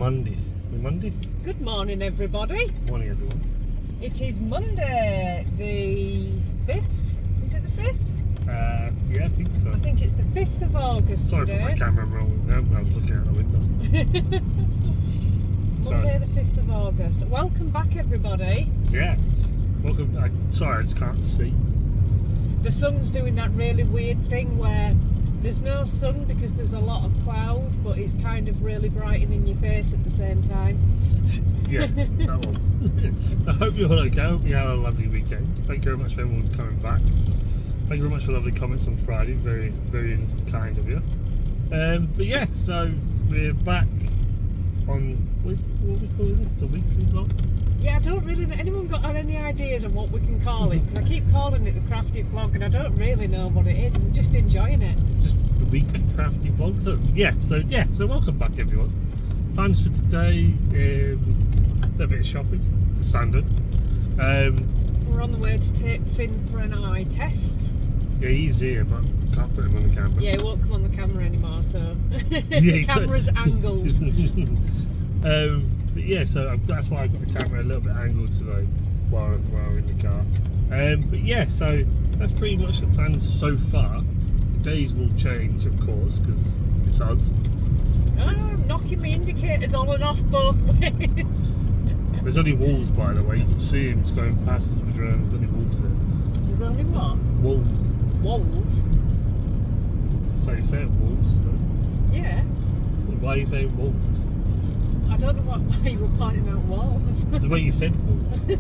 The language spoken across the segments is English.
Monday. Monday? Good morning, everybody. Morning, everyone. It is Monday, the 5th. Is it the 5th? Yeah, I think so. I think it's the 5th of August Sorry today. for my camera rolling down when I was looking out the window. Monday, the 5th of August. Welcome back, everybody. Yeah. Welcome. Sorry, I just can't see. The sun's doing that really weird thing where there's no sun because there's a lot of cloud, but it's kind of really brightening your face at the same time. Yeah, that one. I hope you're all okay. I hope you had a lovely weekend. Thank you very much for everyone coming back. Thank you very much for lovely comments on Friday. Very, very kind of you. But yeah, so we're back on, what we calling this? The weekly vlog? Yeah, I don't really know. Anyone got any ideas on what we can call it? Because I keep calling it the crafty vlog and I don't really know what it is. I'm just enjoying it. Just the weekly crafty vlog. So welcome back, everyone. Plans for today, a bit of shopping, standard. We're on the way to take Finn for an eye test. Yeah, he's here, but can't put him on the camera. Yeah, he won't come on the camera anymore, so Yeah, the camera's angled. But yeah, so that's why I've got the camera a little bit angled today while we're in the car. But yeah, so that's pretty much the plans so far. Days will change, of course, because it's us. Oh, I'm knocking my indicators on and off both ways. There's only walls, by the way. You can see him just going past us with drones. There's only walls there. There's only what? Walls. Walls? So you say walls? No? Yeah. Why are you saying walls? I don't know why you were pointing out walls. The way you said walls. Did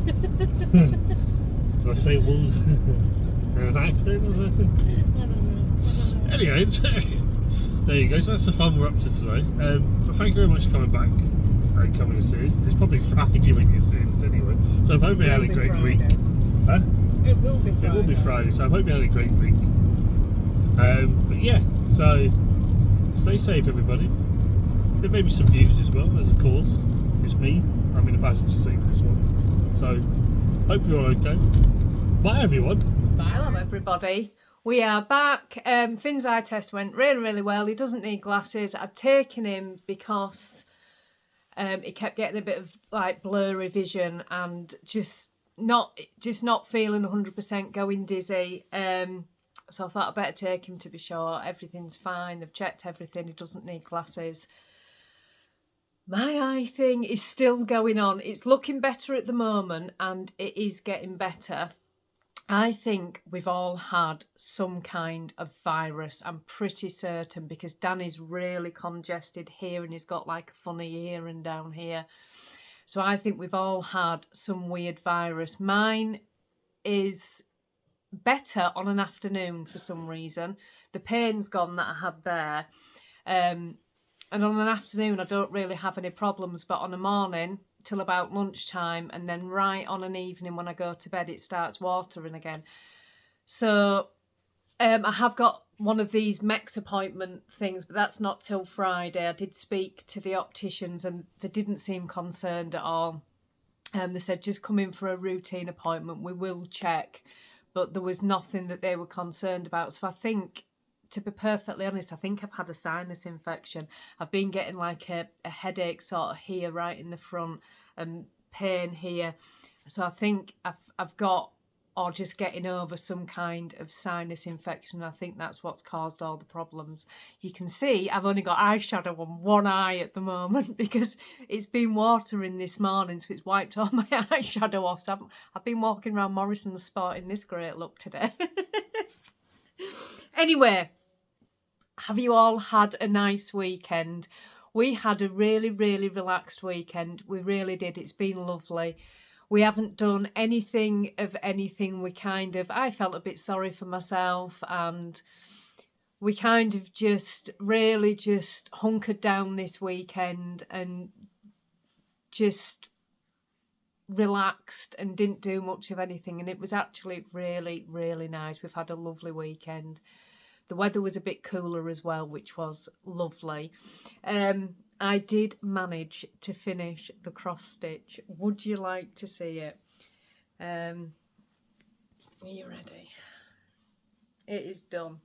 I say walls? An accident or something? I don't know. Anyways, there you go. So that's the fun we're up to today. But thank you very much for coming back and coming to see us. It's probably Friday when you're seeing us anyway. So I hope you had a great week. Huh? It will be Friday. It will be Friday, so I hope you had a great week. But yeah, so stay safe, everybody. There may be some views as well, as of course. It's me. I'm in the passenger seat of this one. So, hope you're all okay. Bye, everyone. Bye, love, everybody. We are back. Finn's eye test went really, really well. He doesn't need glasses. I'd taken him because he kept getting a bit of like blurry vision and just not feeling 100%, going dizzy. So I thought I'd better take him to be sure. Everything's fine. They've checked everything. He doesn't need glasses. My eye thing is still going on. It's looking better at the moment and it is getting better. I think we've all had some kind of virus. I'm pretty certain because Danny's really congested here and he's got like a funny hearing down here. So I think we've all had some weird virus. Mine is better on an afternoon for some reason. The pain's gone that I had there. And on an afternoon, I don't really have any problems, but on a morning till about lunchtime and then right on an evening when I go to bed, it starts watering again. So I have got one of these Mex appointment things, but that's not till Friday. I did speak to the opticians and they didn't seem concerned at all. They said, just come in for a routine appointment. We will check, but there was nothing that they were concerned about. So I think, to be perfectly honest, I think I've had a sinus infection. I've been getting like a headache sort of here, right in the front, and pain here. So I think I've got, or just getting over some kind of sinus infection. I think that's what's caused all the problems. You can see I've only got eyeshadow on one eye at the moment because it's been watering this morning, so it's wiped all my eyeshadow off. So I've been walking around Morrison's sporting this great look today. Anyway, have you all had a nice weekend? We had a really, really relaxed weekend. We really did. It's been lovely. We haven't done anything of anything. I felt a bit sorry for myself and we kind of just really just hunkered down this weekend and just relaxed and didn't do much of anything. And it was actually really, really nice. We've had a lovely weekend. The weather was a bit cooler as well, which was lovely. I did manage to finish the cross stitch. Would you like to see it? Are you ready? It is done.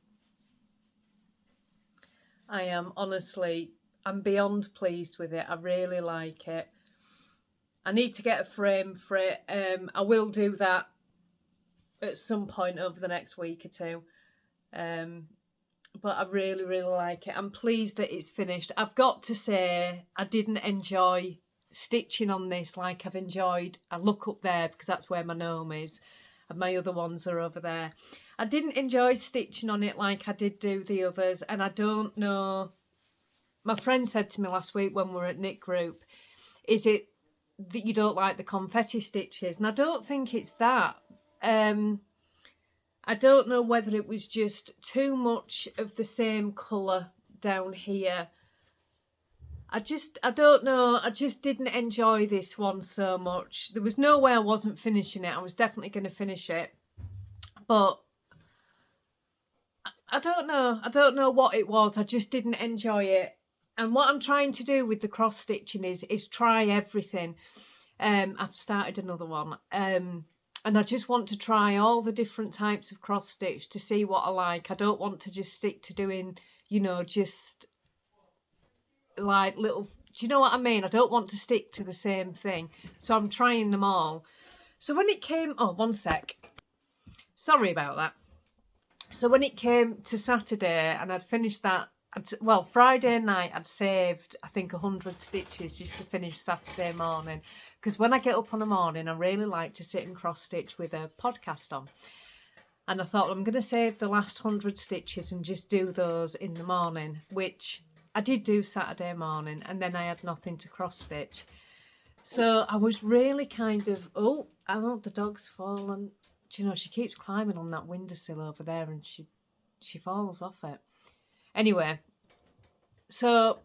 I am honestly I'm beyond pleased with it. I really like it. I need to get a frame for it. I will do that at some point over the next week or two. But I really, really like it. I'm pleased that it's finished. I've got to say, I didn't enjoy stitching on this like I've enjoyed. I look up there because that's where my gnome is, and my other ones are over there. I didn't enjoy stitching on it like I did do the others, and I don't know. My friend said to me last week when we were at knit group, is it that you don't like the confetti stitches? And I don't think it's that. I don't know whether it was just too much of the same colour down here. I don't know. I just didn't enjoy this one so much. There was no way I wasn't finishing it. I was definitely going to finish it. But I don't know. I don't know what it was. I just didn't enjoy it. And what I'm trying to do with the cross stitching is try everything. I've started another one. And I just want to try all the different types of cross stitch to see what I like. I don't want to just stick to doing, you know, just like little, do you know what I mean? I don't want to stick to the same thing. So I'm trying them all. So when it came, oh, one sec. Sorry about that. So when it came to Saturday and I'd finished that, well, Friday night I'd saved, I think, 100 stitches just to finish Saturday morning. Because when I get up on the morning, I really like to sit and cross stitch with a podcast on. And I thought, I'm going to save the last 100 stitches and just do those in the morning, which I did do Saturday morning, and then I had nothing to cross stitch. So I was really kind of, oh, I hope the dog's fallen. Do you know, she keeps climbing on that windowsill over there and she falls off it. Anyway, so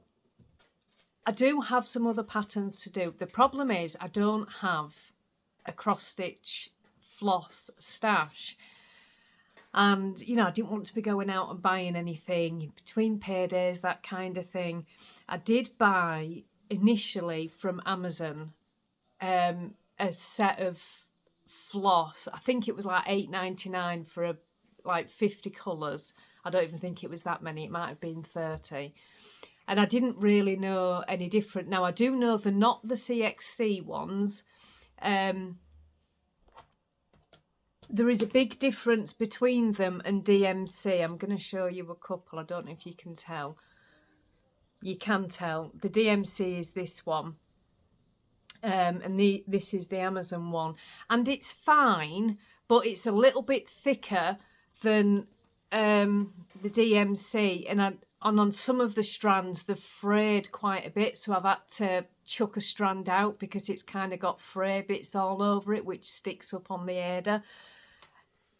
I do have some other patterns to do. The problem is I don't have a cross stitch floss stash. And, you know, I didn't want to be going out and buying anything between paydays, that kind of thing. I did buy initially from Amazon a set of floss. I think it was like $8.99 for like 50 colours. I don't even think it was that many. It might have been 30. And I didn't really know any different. Now, I do know they're not the CXC ones. There is a big difference between them and DMC. I'm going to show you a couple. I don't know if you can tell. You can tell. The DMC is this one. And this is the Amazon one. And it's fine, but it's a little bit thicker than the DMC. And on some of the strands, they've frayed quite a bit. So I've had to chuck a strand out because it's kind of got fray bits all over it, which sticks up on the Ada.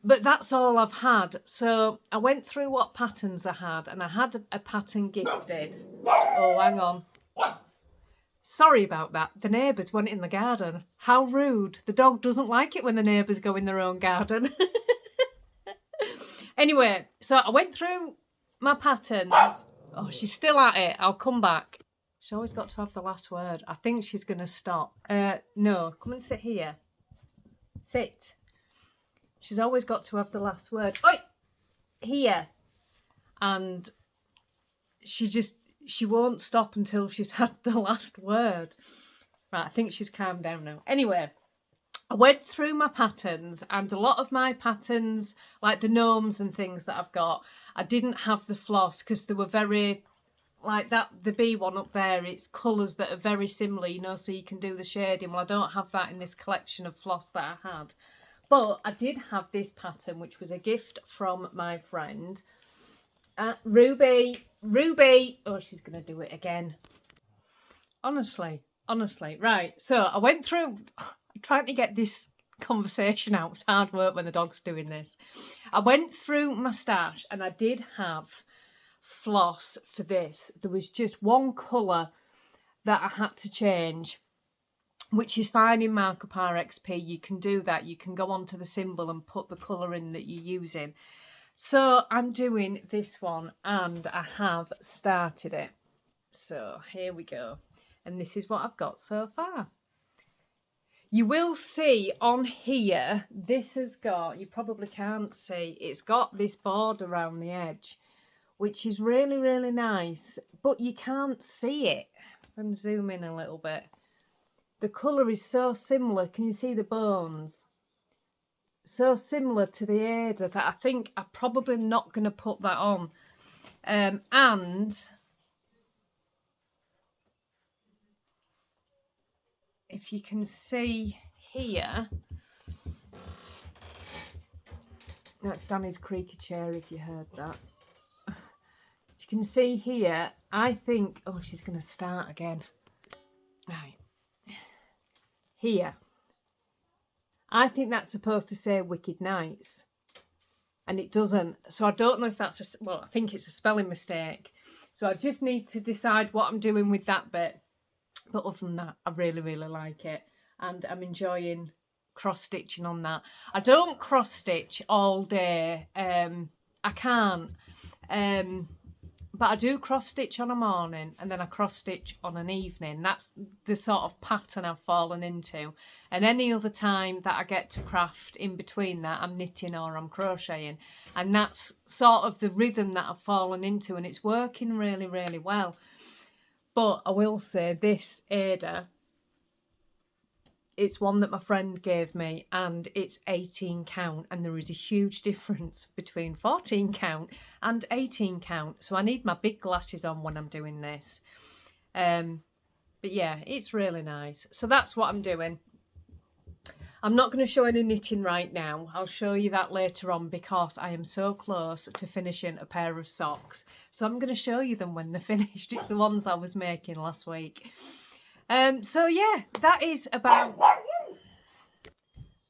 But that's all I've had. So I went through what patterns I had, and I had a pattern gifted. Oh, hang on. Sorry about that. The neighbours went in the garden. How rude. The dog doesn't like it when the neighbours go in their own garden. Anyway, so I went through my patterns. Oh, she's still at it. I'll come back. She's always got to have the last word. I think she's going to stop. No, come and sit here. Sit. She's always got to have the last word. Oi! Here. And she won't stop until she's had the last word. Right, I think she's calmed down now. Anyway, I went through my patterns, and a lot of my patterns, like the gnomes and things that I've got, I didn't have the floss because they were very, like that, the bee one up there, it's colours that are very similar, you know, so you can do the shading. Well, I don't have that in this collection of floss that I had. But I did have this pattern, which was a gift from my friend. Ruby. Oh, she's going to do it again. Honestly. Right, so I went through, I'm trying to get this conversation out. It's hard work when the dog's doing this. I went through my stash and I did have floss for this. There was just one colour that I had to change, which is fine in Markup RXP. You can do that. You can go onto the symbol and put the colour in that you're using. So I'm doing this one and I have started it. So here we go. And this is what I've got so far. You will see on here, this has got, you probably can't see, it's got this border around the edge, which is really, really nice, but you can't see it. And zoom in a little bit. The colour is so similar. Can you see the bones? So similar to the Ada that I think I'm probably not going to put that on. And if you can see here, that's Danny's creaky chair if you heard that. If you can see here, I think, oh, she's going to start again. Right. Here. I think that's supposed to say Wicked Nights. And it doesn't. So I don't know if that's well, I think it's a spelling mistake. So I just need to decide what I'm doing with that bit. But other than that, I really, really like it. And I'm enjoying cross-stitching on that. I don't cross-stitch all day. I can't. But I do cross-stitch on a morning and then I cross-stitch on an evening. That's the sort of pattern I've fallen into. And any other time that I get to craft in between that, I'm knitting or I'm crocheting. And that's sort of the rhythm that I've fallen into, and it's working really, really well. But I will say this Ada, it's one that my friend gave me and it's 18 count, and there is a huge difference between 14 count and 18 count. So I need my big glasses on when I'm doing this. But yeah, it's really nice. So that's what I'm doing. I'm not going to show any knitting right now. I'll show you that later on because I am so close to finishing a pair of socks. So I'm going to show you them when they're finished. It's the ones I was making last week. So yeah, that is about...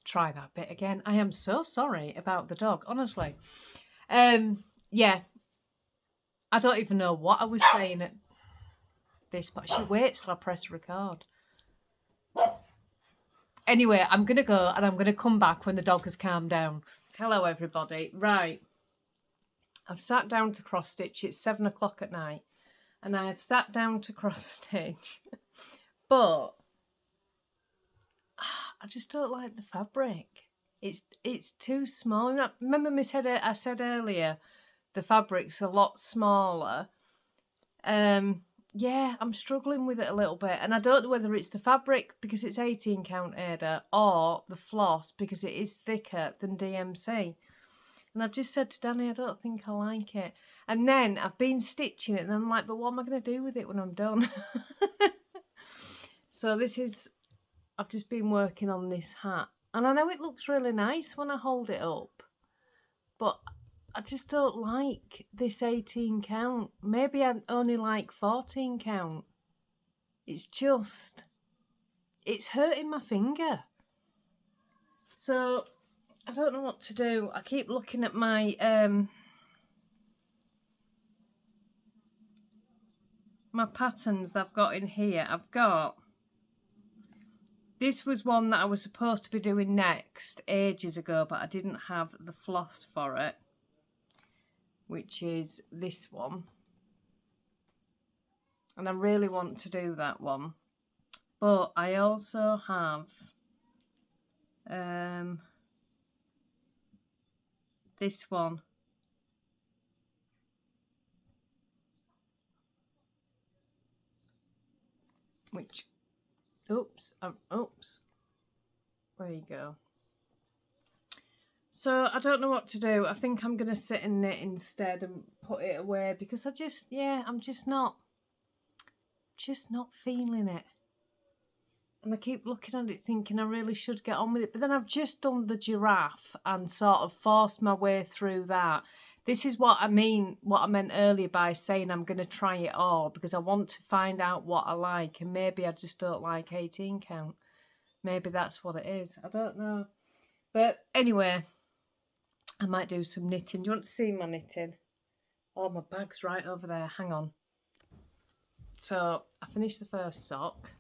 Try that bit again. I am so sorry about the dog, honestly. Yeah, I don't even know what I was saying at this, but she waits till I press record. Anyway, I'm going to go and I'm going to come back when the dog has calmed down. Hello, everybody. Right. I've sat down to cross stitch. It's 7 o'clock at night. And I have sat down to cross stitch. But I just don't like the fabric. It's too small. Remember I said earlier, the fabric's a lot smaller. Yeah, I'm struggling with it a little bit. And I don't know whether it's the fabric because it's 18 count Ada or the floss because it is thicker than DMC. And I've just said to Danny, I don't think I like it. And then I've been stitching it and I'm like, but what am I going to do with it when I'm done? So I've just been working on this hat. And I know it looks really nice when I hold it up. But I just don't like this 18 count. Maybe I only like 14 count. It's hurting my finger. So I don't know what to do. I keep looking at my my patterns that I've got in here. This was one that I was supposed to be doing next ages ago, but I didn't have the floss for it, which is this one. And I really want to do that one. But I also have this one. Which, oops, there you go. So I don't know what to do. I think I'm going to sit and knit instead and put it away because I'm just not feeling it. And I keep looking at it thinking I really should get on with it. But then I've just done the giraffe and sort of forced my way through that. This is what I meant earlier by saying I'm going to try it all because I want to find out what I like. And maybe I just don't like 18 count. Maybe that's what it is. I don't know. But anyway, I might do some knitting. Do you want to see my knitting? Oh, my bag's right over there. Hang on. So I finished the first sock.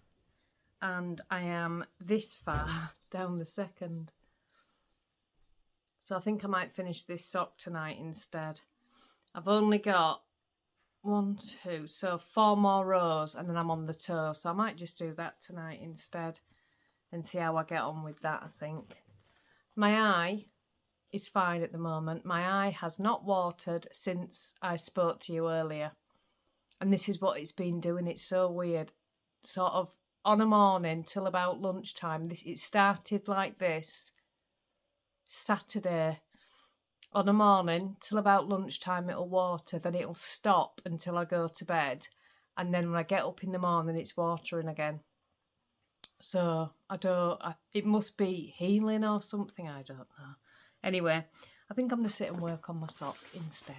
And I am this far down the second. So I think I might finish this sock tonight instead. I've only got 1, 2, so 4 more rows and then I'm on the toe. So I might just do that tonight instead and see how I get on with that, I think. My eye is fine at the moment. My eye has not watered since I spoke to you earlier. And this is what it's been doing. It's so weird. Sort of on a morning till about lunchtime. It started like this Saturday. On a morning till about lunchtime it'll water, then it'll stop until I go to bed, and then when I get up in the morning it's watering again. So it must be healing or something, I don't know. Anyway, I think I'm going to sit and work on my sock instead.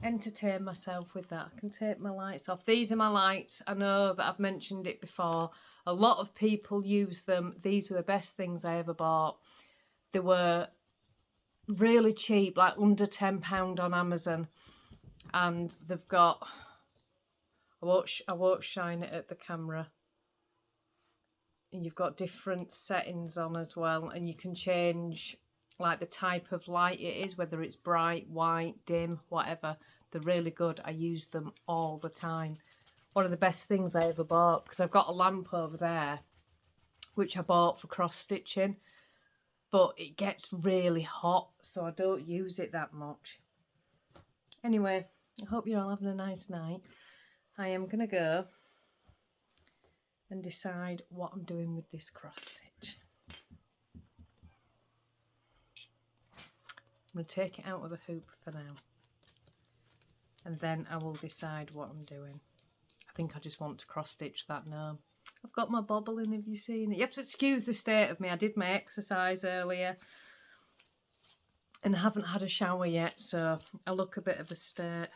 Entertain myself with that. I can take my lights off. These are my lights. I know that I've mentioned it before. A lot of people use them. These were the best things I ever bought. They were really cheap, like under £10 on Amazon, and they've got, I won't shine it at the camera, and you've got different settings on as well, and you can change like the type of light it is, whether it's bright, white, dim, whatever. They're really good. I use them all the time. One of the best things I ever bought, because I've got a lamp over there which I bought for cross stitching, but it gets really hot, so I don't use it that much. Anyway, I hope you're all having a nice night. I am going to go and decide what I'm doing with this cross stitch. I'm going to take it out of the hoop for now, and then I will decide what I'm doing. I think I just want to cross stitch that now. I've got my bobble in, have you seen it? You have to excuse the state of me. I did my exercise earlier and I haven't had a shower yet, so I look a bit of a state.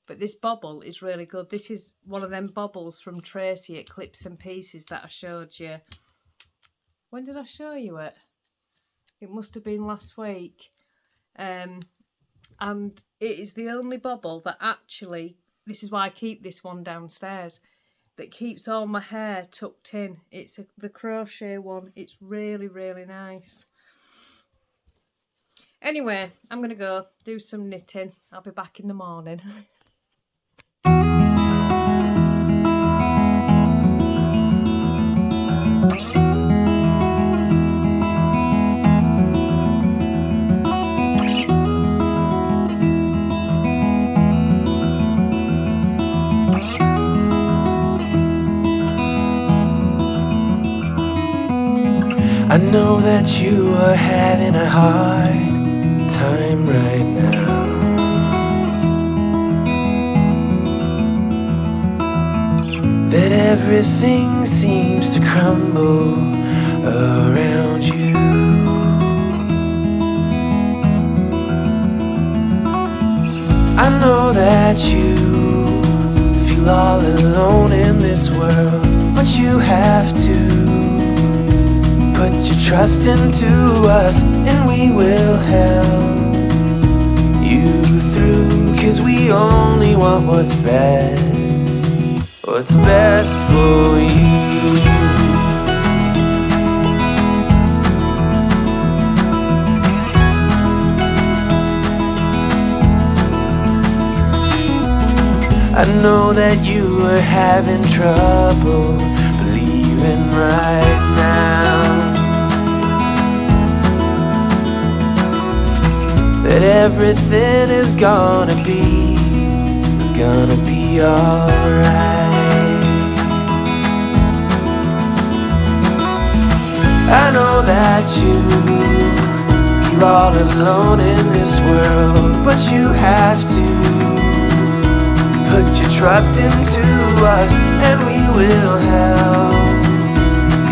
But this bobble is really good. This is one of them bobbles from Tracy at Clips and Pieces that I showed you. When did I show you it? It must have been last week. And it is the only bobble that actually, this is why I keep this one downstairs, that keeps all my hair tucked in. It's the crochet one. It's really, really nice. Anyway, I'm going to go do some knitting. I'll be back in the morning. I know that you are having a hard time right now. That everything seems to crumble around you. I know that you feel all alone in this world, but you have to put your trust into us, and we will help you through, 'cause we only want what's best for you. I know that you are having trouble believing right now that everything is gonna be alright. I know that you feel all alone in this world, but you have to put your trust into us, and we will help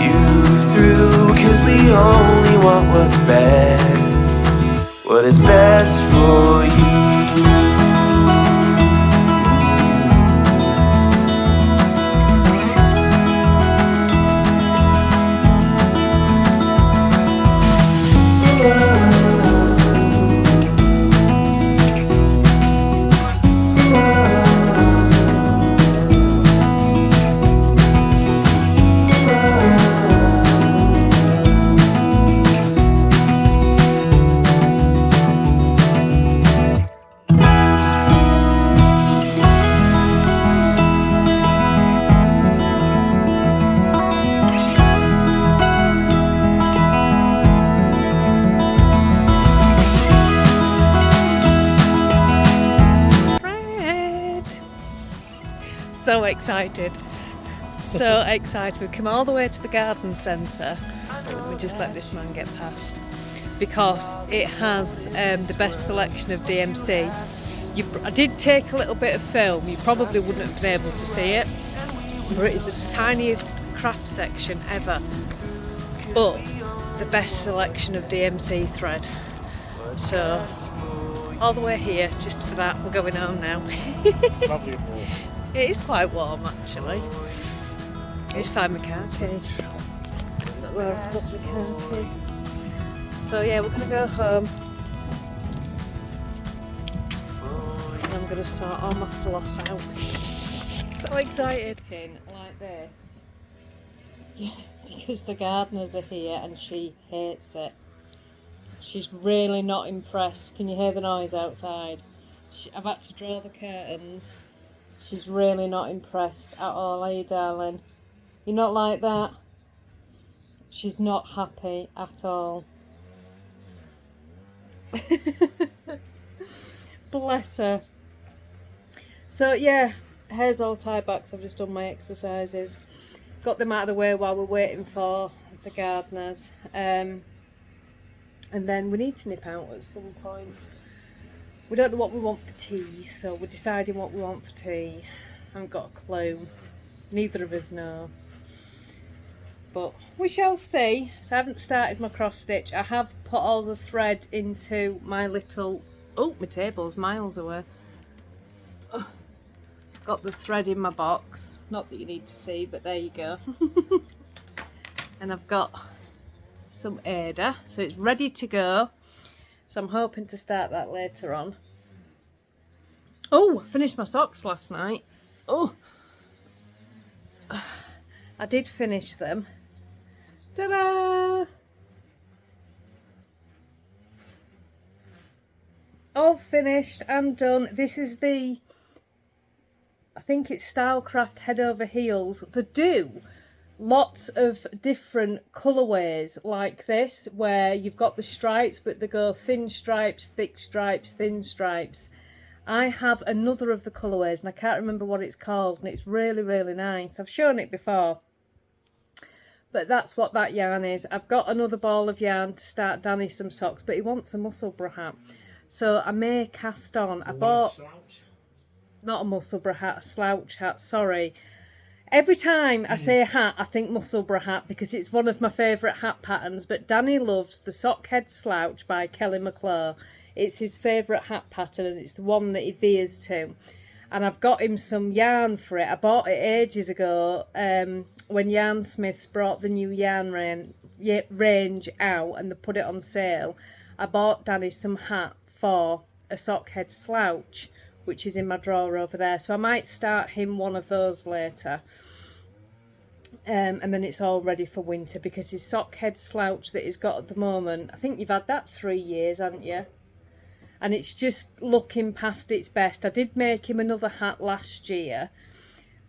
you through, 'cause we only want what's best, what is best for you. so excited. So excited. We've come all the way to the garden centre. We just let this man get past because it has the best selection of DMC. I did take a little bit of film. You probably wouldn't have been able to see it, but it is the tiniest craft section ever, but the best selection of DMC thread. So all the way here just for that. We're going home now. Lovely and warm. It is quite warm actually. It's fine with car key. Where I've got the car key. So yeah, we're gonna go home. And I'm gonna sort all my floss out. So excited. Like this. Yeah, because the gardeners are here and she hates it. She's really not impressed. Can you hear the noise outside? I've had to draw the curtains. She's really not impressed at all, are you, darling? You're not like that? She's not happy at all. Bless her. So yeah, hair's all tied back, so I've just done my exercises. Got them out of the way while we're waiting for the gardeners. And then we need to nip out at some point. We don't know what we want for tea, so we're deciding what we want for tea. I haven't got a clue. Neither of us know. But we shall see. So I haven't started my cross stitch. I have put all the thread into my little... Oh, my table's miles away. Oh, got the thread in my box. Not that you need to see, but there you go. And I've got some Ada, so it's ready to go. So I'm hoping to start that later on. Oh, I finished my socks last night. Oh, I did finish them. Ta-da! All finished and done. This is the, I think it's Stylecraft Head Over Heels. They do lots of different colourways like this, where you've got the stripes, but they go thin stripes, thick stripes, thin stripes. I have another of the colourways and I can't remember what it's called, and it's really, really nice. I've shown it before, but that's what that yarn is. I've got another ball of yarn to start Danny some socks, but he wants a Mcclure hat. So I may cast on. I bought, not a Mcclure hat, a Slouch hat, sorry. Every time I say hat, I think Mcclure hat because it's one of my favourite hat patterns. But Danny loves the Sockhead Slouch by Mcclure. It's his favourite hat pattern and it's the one that he veers to. And I've got him some yarn for it. I bought it ages ago when Yarn Smiths brought the new yarn range out and they put it on sale. I bought Danny some hat for a Sockhead Slouch, which is in my drawer over there. So I might start him one of those later. And then it's all ready for winter because his Sockhead Slouch that he's got at the moment, I think you've had that 3 years, haven't you? And it's just looking past its best. I did make him another hat last year,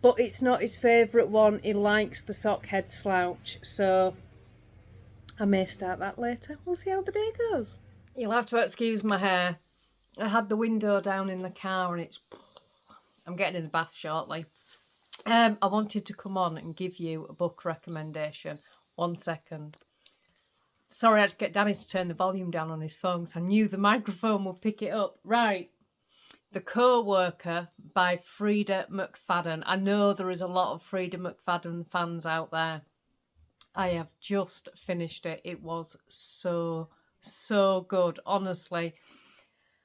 but it's not his favourite one. He likes the Sockhead Slouch, so I may start that later. We'll see how the day goes. You'll have to excuse my hair. I had the window down in the car and it's... I'm getting in the bath shortly. I wanted to come on and give you a book recommendation. 1 second. Sorry, I had to get Danny to turn the volume down on his phone because I knew the microphone would pick it up. Right. The Co-Worker by Frida McFadden. I know there is a lot of Frida McFadden fans out there. I have just finished it. It was so good, honestly.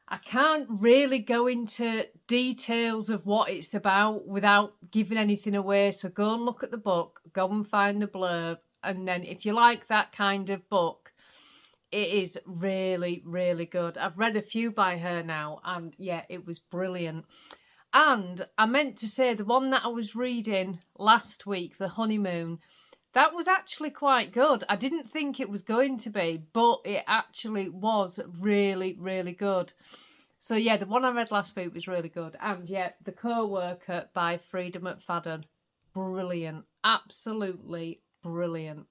I can't really go into details of what it's about without giving anything away. So go and look at the book, go and find the blurb. And then if you like that kind of book, it is really, really good. I've read a few by her now and yeah, it was brilliant. And I meant to say the one that I was reading last week, The Honeymoon, that was actually quite good. I didn't think it was going to be, but it actually was really, really good. So yeah, the one I read last week was really good. And yeah, The Co-Worker by Frida McFadden. Brilliant. Absolutely brilliant.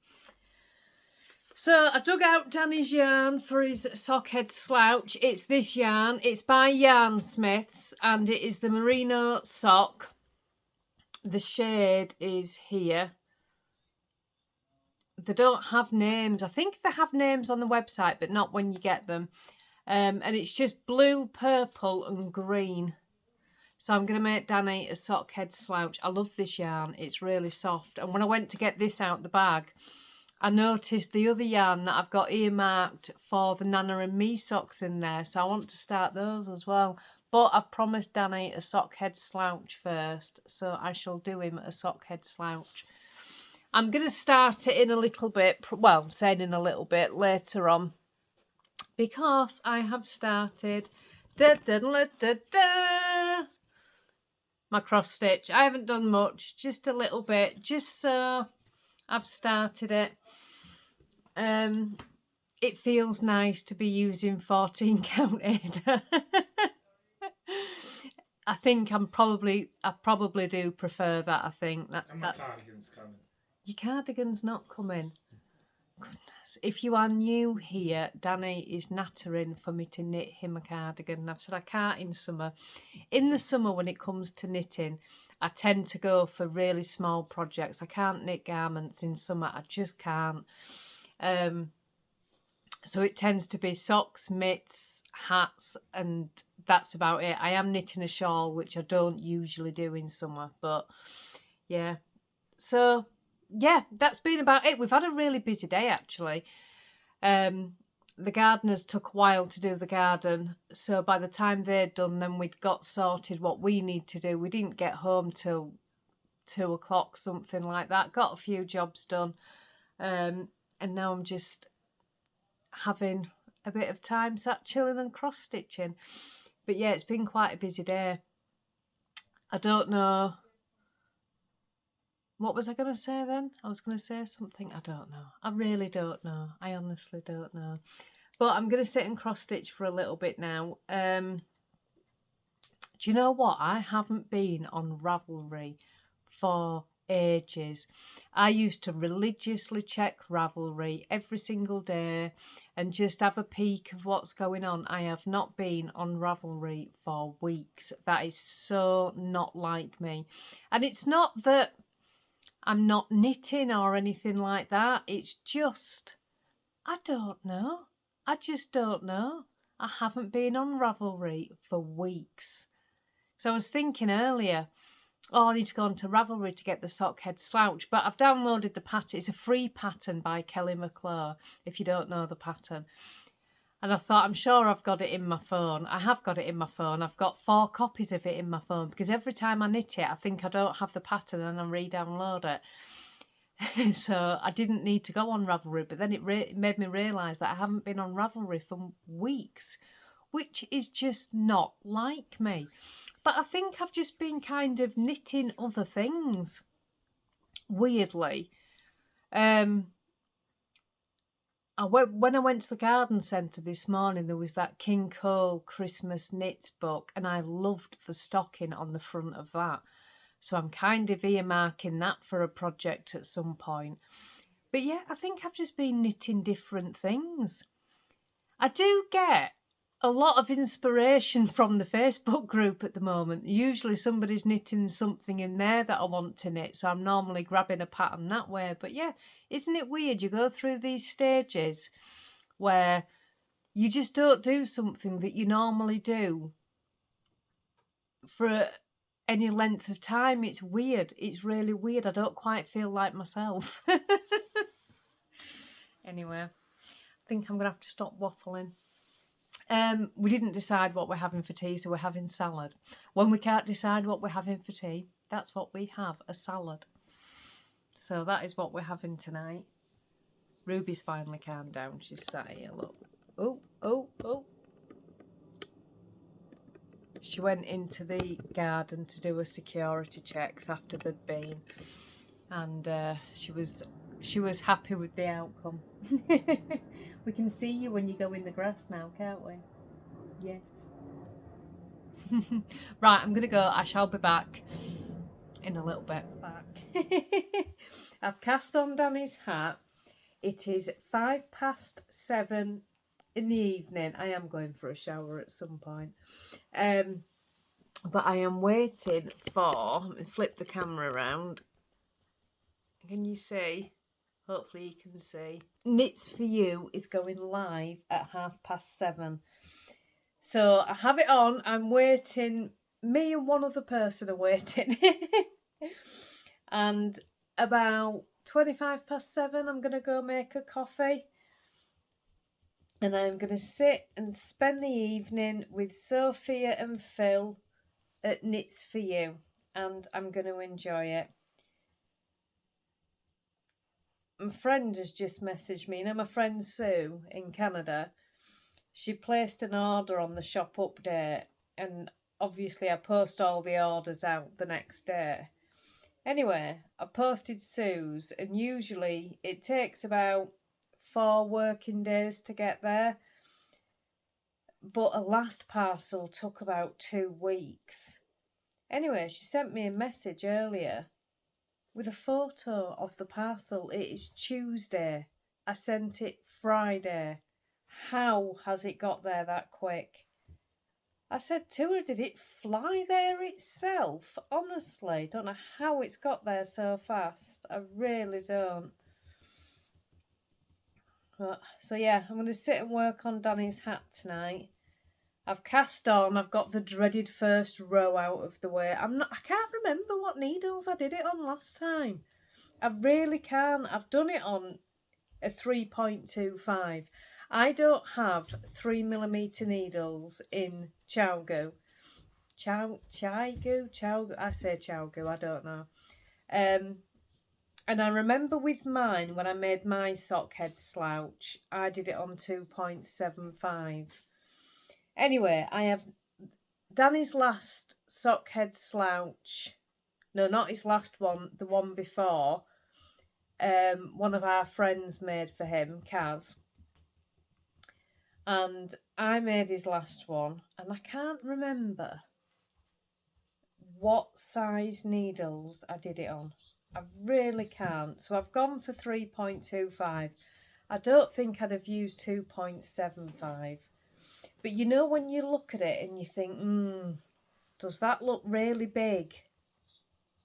So I dug out Danny's yarn for his Sockhead Slouch. It's this yarn. It's by Yarn Smiths and it is the merino sock. The shade is here. They don't have names. I think they have names on the website, but not when you get them. And it's just blue, purple and green. So I'm going to make Danny a Sockhead Slouch. I love this yarn. It's really soft. And when I went to get this out the bag, I noticed the other yarn that I've got earmarked for the Nana and Me socks in there. So I want to start those as well. But I've promised Danny a Sockhead Slouch first. So I shall do him a Sockhead Slouch. I'm going to start it in a little bit. Well, I'm saying in a little bit later on. Because I have started my cross stitch. I haven't done much. Just a little bit. Just so I've started it. It feels nice to be using 14 counted. I think I probably do prefer that. I think that's cardigan's coming. Your cardigan's not coming. Goodness, if you are new here, Danny is nattering for me to knit him a cardigan. I've said I can't in summer. In the summer, when it comes to knitting, I tend to go for really small projects. I can't knit garments in summer. I just can't. So it tends to be socks, mitts, hats, and that's about it. I am knitting a shawl, which I don't usually do in summer, but yeah. So yeah, that's been about it. We've had a really busy day, actually. The gardeners took a while to do the garden, so by the time they'd done, then we'd got sorted what we need to do. We didn't get home till 2 o'clock, something like that. Got a few jobs done, and now I'm just having a bit of time sat chilling and cross stitching. But yeah, it's been quite a busy day. I don't know. What was I going to say then? I was going to say something. I don't know. I really don't know. I honestly don't know. But I'm going to sit and cross stitch for a little bit now. Do you know what? I haven't been on Ravelry for ages. I used to religiously check Ravelry every single day and just have a peek of what's going on. I have not been on Ravelry for weeks. That is so not like me. And it's not that I'm not knitting or anything like that. It's just, I don't know. I just don't know. I haven't been on Ravelry for weeks. So I was thinking earlier, oh, I need to go onto Ravelry to get the Sockhead Slouch. But I've downloaded the pattern. It's a free pattern by Mcclure, if you don't know the pattern. And I thought, I'm sure I've got it in my phone. I have got it in my phone. I've got 4 copies of it in my phone because every time I knit it, I think I don't have the pattern and I re-download it. So I didn't need to go on Ravelry, but then it made me realise that I haven't been on Ravelry for weeks, which is just not like me. But I think I've just been kind of knitting other things, weirdly. When I went to the garden centre this morning, there was that King Cole Christmas knits book, and I loved the stocking on the front of that. So I'm kind of earmarking that for a project at some point. But yeah, I think I've just been knitting different things. I do get a lot of inspiration from the Facebook group at the moment. Usually somebody's knitting something in there that I want to knit, so I'm normally grabbing a pattern that way. But yeah, isn't it weird? You go through these stages where you just don't do something that you normally do for any length of time. It's weird. It's really weird. I don't quite feel like myself. Anyway, I think I'm going to have to stop waffling. We didn't decide what we're having for tea, so we're having salad. When we can't decide what we're having for tea, that's what we have, a salad. So that is what we're having tonight. Ruby's finally calmed down. She's sat here, look. Oh. She went into the garden to do her security checks after they'd been. And she was happy with the outcome. We can see you when you go in the grass now, can't we? Yes. Right, I'm going to go. I shall be back in a little bit. I've cast on Danny's hat. It is 7:05 in the evening. I am going for a shower at some point. But I am waiting for, let me flip the camera around. Can you see? Hopefully you can see. Knits for You is going live at 7:30. So I have it on. I'm waiting. Me and one other person are waiting. And about 7:25, I'm going to go make a coffee. And I'm going to sit and spend the evening with Sophia and Phil at Knits for You. And I'm going to enjoy it. My friend has just messaged me. You know, my friend Sue in Canada, she placed an order on the shop update, and obviously I post all the orders out the next day. Anyway, I posted Sue's, and usually it takes about 4 working days to get there, but a last parcel took about 2 weeks. Anyway, she sent me a message earlier with a photo of the parcel. It is Tuesday. I sent it Friday. How has it got there that quick? I said to her, did it fly there itself? Honestly, don't know how it's got there so fast. I really don't. But, so yeah, I'm going to sit and work on Danny's hat tonight. I've cast on. I've got the dreaded first row out of the way. I can't remember what needles I did it on last time. I really can't. I've done it on a 3.25. I don't have 3mm needles in Chowgoo. Chowgoo. I say Chowgoo. I don't know. And I remember with mine, when I made my Sockhead Slouch, I did it on 2.75. Anyway, I have Danny's last Sockhead Slouch. No, not his last one, the one before. One of our friends made for him, Kaz. And I made his last one, and I can't remember what size needles I did it on. I really can't. So I've gone for 3.25. I don't think I'd have used 2.75. But you know when you look at it and you think, does that look really big?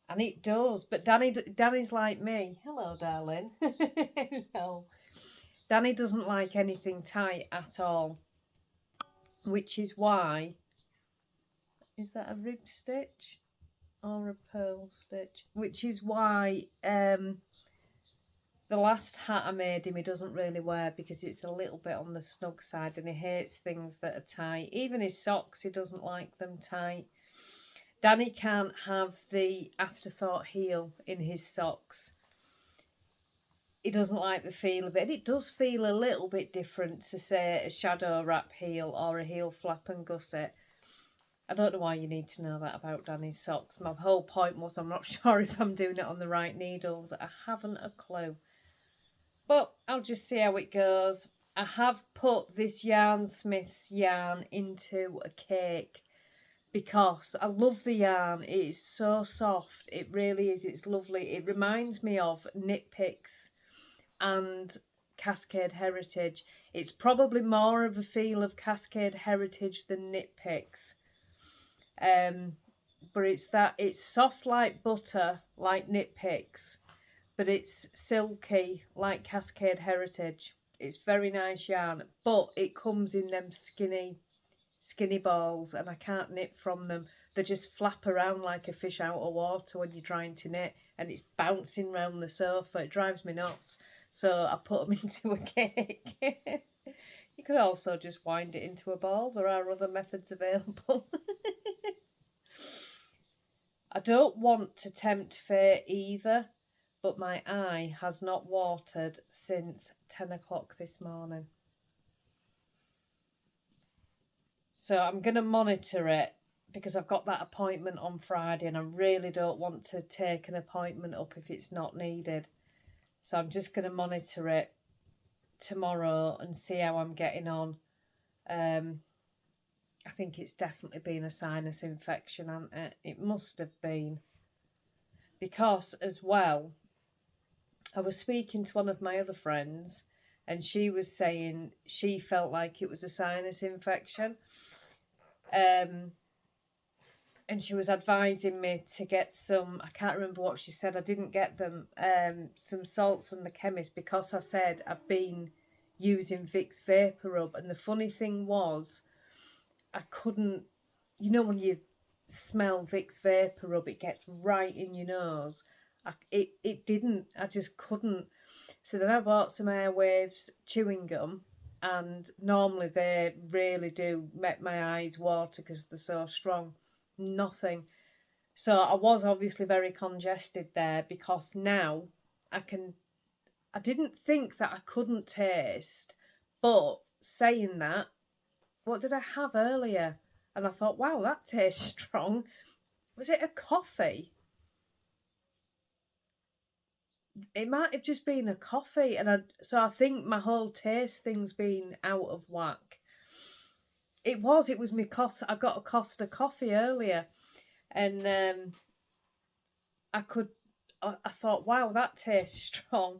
And it does. But Danny's like me. Hello, darling. Hello. Danny doesn't like anything tight at all. Which is why... Is that a rib stitch? Or a pearl stitch? Which is why... the last hat I made him, he doesn't really wear because it's a little bit on the snug side and he hates things that are tight. Even his socks, he doesn't like them tight. Danny can't have the afterthought heel in his socks. He doesn't like the feel of it. It does feel a little bit different to, say, a shadow wrap heel or a heel flap and gusset. I don't know why you need to know that about Danny's socks. My whole point was I'm not sure if I'm doing it on the right needles. I haven't a clue. But I'll just see how it goes. I have put this Yarn Smith's yarn into a cake because I love the yarn. It is so soft. It really is. It's lovely. It reminds me of Knit Picks and Cascade Heritage. It's probably more of a feel of Cascade Heritage than Knit Picks. But it's soft like butter, like Knit Picks. But it's silky like Cascade Heritage. It's very nice yarn, but it comes in them skinny balls, and I can't knit from them. They just flap around like a fish out of water when you're trying to knit, and it's bouncing around the sofa. It drives me nuts. So I put them into a cake. You could also just wind it into a ball. There are other methods available. I don't want to tempt fate either. But my eye has not watered since 10 o'clock this morning. So I'm going to monitor it because I've got that appointment on Friday and I really don't want to take an appointment up if it's not needed. So I'm just going to monitor it tomorrow and see how I'm getting on. I think it's definitely been a sinus infection, hasn't it? It must have been. Because as well... I was speaking to one of my other friends and she was saying she felt like it was a sinus infection. And and she was advising me to get some, I can't remember what she said, I didn't get them, some salts from the chemist because I said I've been using Vicks Vapor Rub. And the funny thing was, I couldn't, you know when you smell Vicks Vapor Rub, it gets right in your nose. It didn't, I just couldn't. So then I bought some Airwaves chewing gum, and normally they really do make my eyes water because they're so strong. Nothing. So I was obviously very congested there, because now I didn't think that I couldn't taste, but saying that, what did I have earlier? And I thought, wow, that tastes strong. Was it a coffee? It might have just been a coffee, and so I think my whole taste thing's been out of whack. It was my Costa. I got a Costa coffee earlier, and I thought, wow, that tastes strong.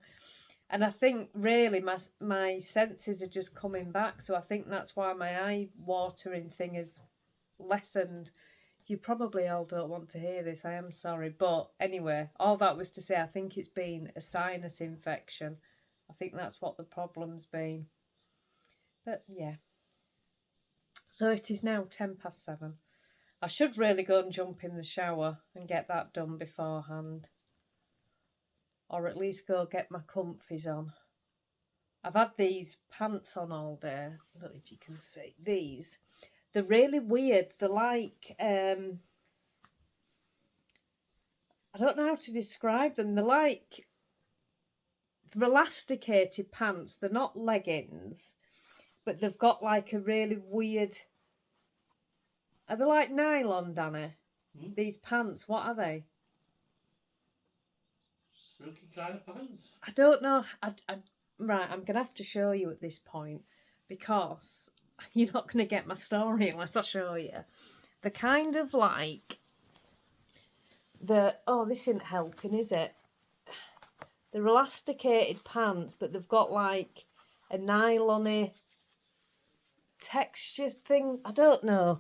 And I think really my senses are just coming back, so I think that's why my eye watering thing is lessened. You probably all don't want to hear this, I am sorry. But anyway, all that was to say, I think it's been a sinus infection. I think that's what the problem's been. But yeah. So it is now 7:10. I should really go and jump in the shower and get that done beforehand. Or at least go get my comfies on. I've had these pants on all day. I don't know if you can see. These. They're really weird. They're like, I don't know how to describe them. They're like, they're elasticated pants. They're not leggings, but they've got like a really weird, are they like nylon, Danny? These pants, what are they? Silky kind of pants. I don't know. Right, I'm going to have to show you at this point, because you're not going to get my story unless I show you. They're kind of like oh, this isn't helping, is it? They're elasticated pants, but they've got like a nylon-y texture thing. I don't know.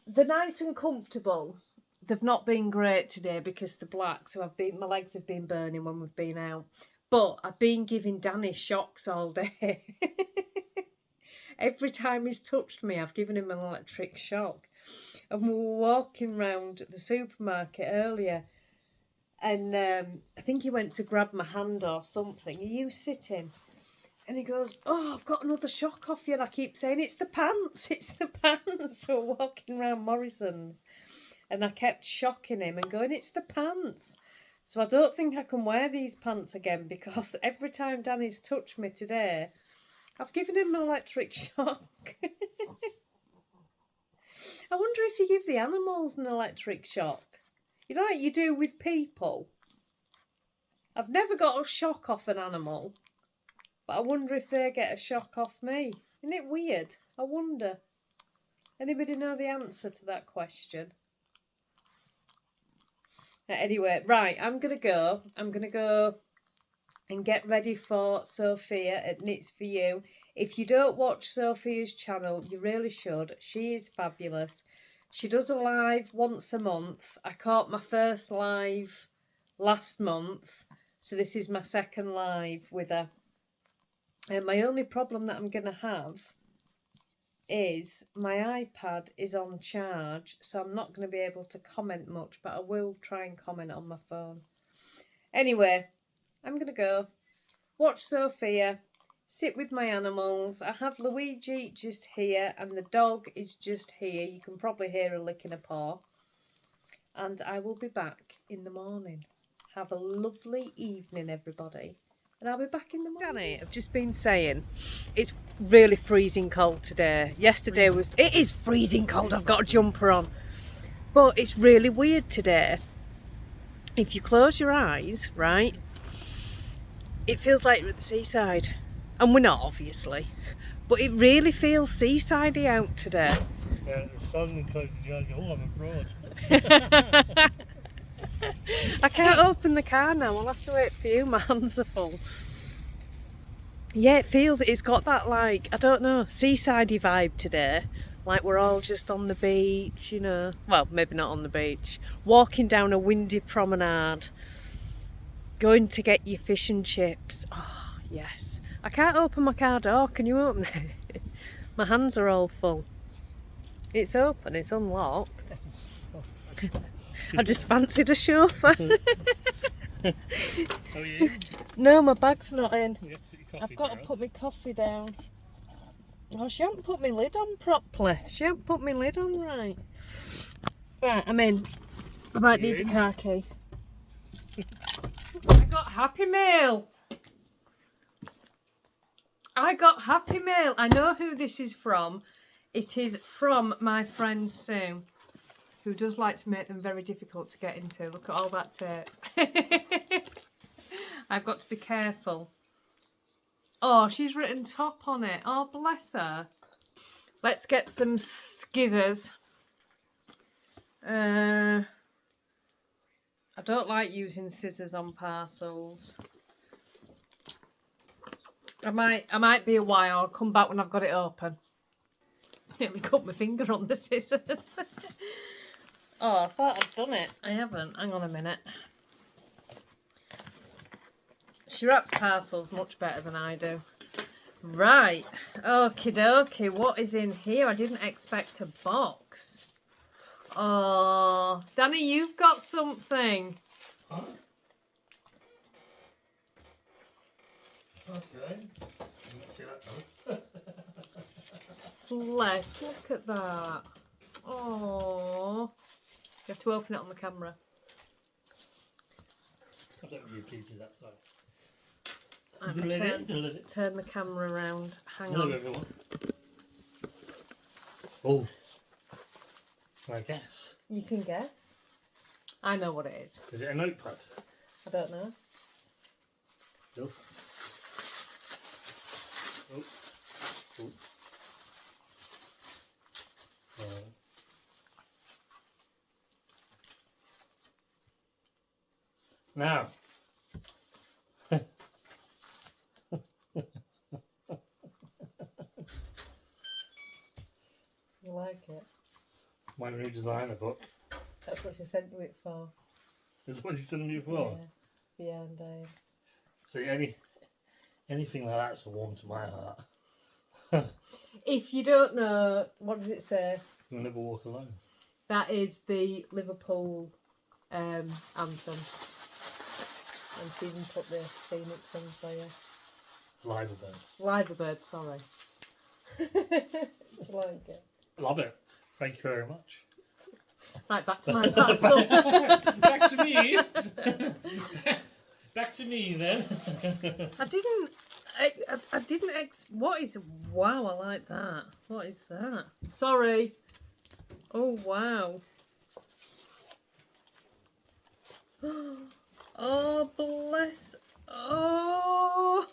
They're nice and comfortable. They've not been great today because they're black, so my legs have been burning when we've been out. But I've been giving Danny shocks all day. Every time he's touched me, I've given him an electric shock. And we were walking round the supermarket earlier, and I think he went to grab my hand or something. Are you sitting? And he goes, oh, I've got another shock off you. And I keep saying, it's the pants, it's the pants. So we're walking around Morrison's, and I kept shocking him and going, it's the pants. So I don't think I can wear these pants again, because every time Danny's touched me today, I've given him an electric shock. I wonder if you give the animals an electric shock. You know like you do with people? I've never got a shock off an animal, but I wonder if they get a shock off me. Isn't it weird? I wonder. Anybody know the answer to that question? Anyway, right, I'm going to go and get ready for Sophia at Knits For You. If you don't watch Sophia's channel, you really should. She is fabulous. She does a live once a month. I caught my first live last month, so this is my second live with her. And my only problem that I'm going to have is my iPad is on charge, so I'm not going to be able to comment much, but I will try and comment on my phone. Anyway, I'm going to go watch Sophia, sit with my animals. I have Luigi just here, and the dog is just here. You can probably hear her licking a paw. And I will be back in the morning. Have a lovely evening, everybody. And I'll be back in the morning. Danny, I've just been saying, it's really freezing cold today. Yesterday it is freezing cold. I've got a jumper on. But it's really weird today. If you close your eyes, right, it feels like you're at the seaside. And we're not, obviously. But it really feels seasidey out today. Stare at the sun and close your eyes and go, oh, I'm abroad. I can't open the car now. I'll have to wait for you. My hands are full. Yeah, it's got that, like, I don't know, seasidey vibe today. like we're all just on the beach, you know. Well, maybe not on the beach. Walking down a windy promenade. Going to get your fish and chips. Oh, yes. I can't open my car door. Can you open it? My hands are all full. It's open, it's unlocked. I just fancied a chauffeur. Oh, yeah? No, my bag's not in. You have to put your coffee I've got down. to put my coffee down. Oh, she hasn't put my lid on properly. She hasn't put my lid on right. Right, I'm in. I might need the car key. I got Happy Meal. I got Happy Meal. I know who this is from. It is from my friend Sue, who does like to make them very difficult to get into. Look at all that tape. I've got to be careful. Oh, she's written top on it. Oh, bless her. Let's get some skizzers. I don't like using scissors on parcels. I might be a while. I'll come back when I've got it open. Nearly cut my finger on the scissors. Oh, I thought I'd done it. I haven't. Hang on a minute. She wraps parcels much better than I do. Right. Okie dokie. What is in here? I didn't expect a box. Oh, Danny, you've got something. Huh? Okay. Let's see that though. Bless. Look at that. Oh. You have to open it on the camera. I don't really pieces that side. I'm Do it. turn the camera around. Hang Hello on. everyone. Oh. I guess. You can guess. I know what it is. Is it a notepad? I don't know. No. Oh. Oh. Now. You like it? My new designer book. That's what she sent you it for. Is that what you sent me for? Yeah. Beyond Dave. See, anything like that's warm to my heart. If you don't know, what does it say? You'll never walk alone. That is the Liverpool anthem. And she even put the Phoenix on for you. Live bird. Live bird, sorry. You like it? Love it. Thank you very much. Right, back to my parcel. Back to me. Back to me then. I didn't what is, wow, I like that. What is that? Sorry. Oh, wow. Oh, bless. Oh,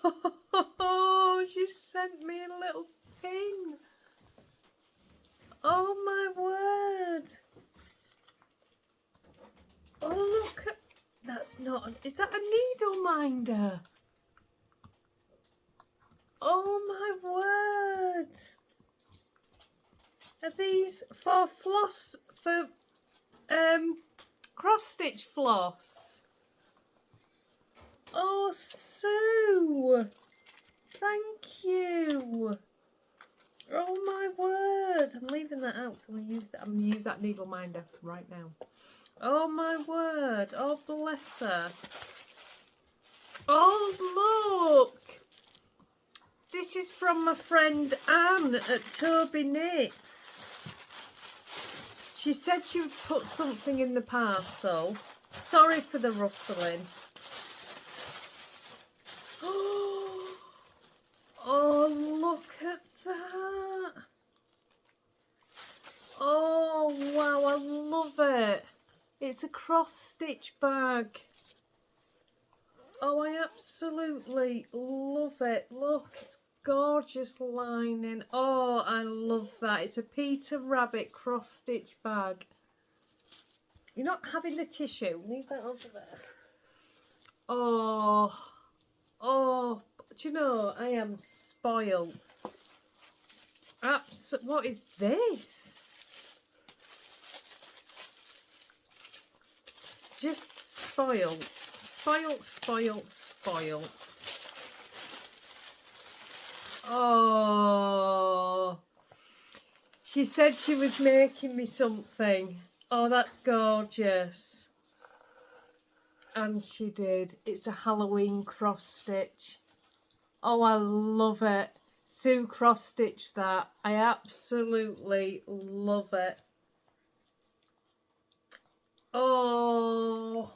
she sent me a little pin. Oh, my word. Oh, look at, that's not, is that a needle minder? Oh, my word. Are these for floss, for cross stitch floss? Oh, Sue, thank you. Oh my word! I'm leaving that out, so I'm gonna use that needle minder right now. Oh my word! Oh bless her! Oh look! This is from my friend Anne at Toby Knits. She said she would put something in the parcel. Sorry for the rustling. Oh, look at that. Oh, wow, I love it. It's a cross-stitch bag. Oh, I absolutely love it. Look, it's gorgeous lining. Oh, I love that. It's a Peter Rabbit cross-stitch bag. You're not having the tissue. Leave that over there. Oh, oh, do you know, I am spoiled. What is this? Just spoiled. Spoiled, spoiled, spoiled. Oh. She said she was making me something. Oh, that's gorgeous. And she did. It's a Halloween cross stitch. Oh, I love it. Sue cross stitched that. I absolutely love it. Oh.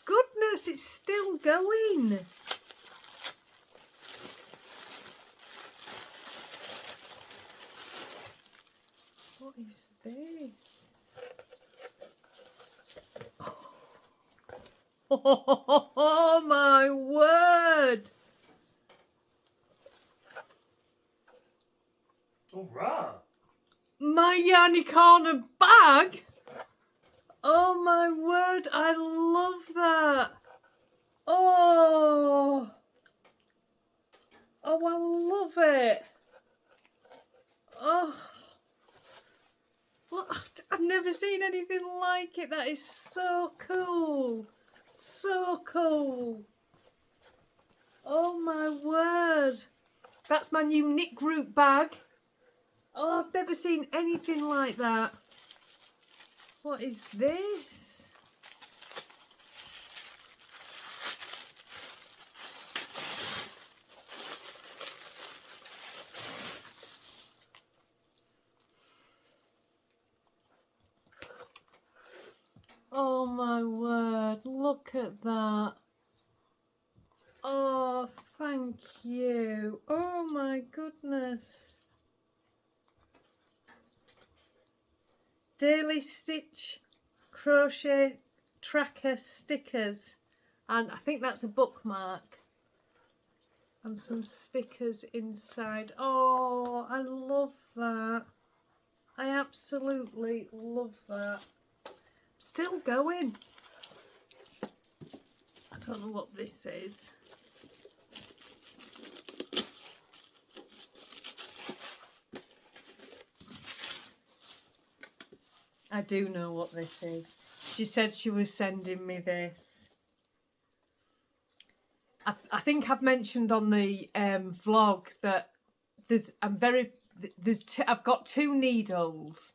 Goodness, it's still going. What is this? Oh my word! All right. My Yarny Corner bag? Oh my word, I love that. Oh, I love it. Oh, look, I've never seen anything like it. That is so cool. So cool. Oh my word. That's my new knit group bag. Oh, I've never seen anything like that. What is this? Oh my word, look at that. Oh, thank you. Oh my goodness. Daily Stitch crochet tracker stickers, and I think that's a bookmark, and some stickers inside. Oh, I love that. I absolutely love that. Still going. I don't know what this is. I do know what this is. She said she was sending me this. I think I've mentioned on the vlog that I've got 2 needles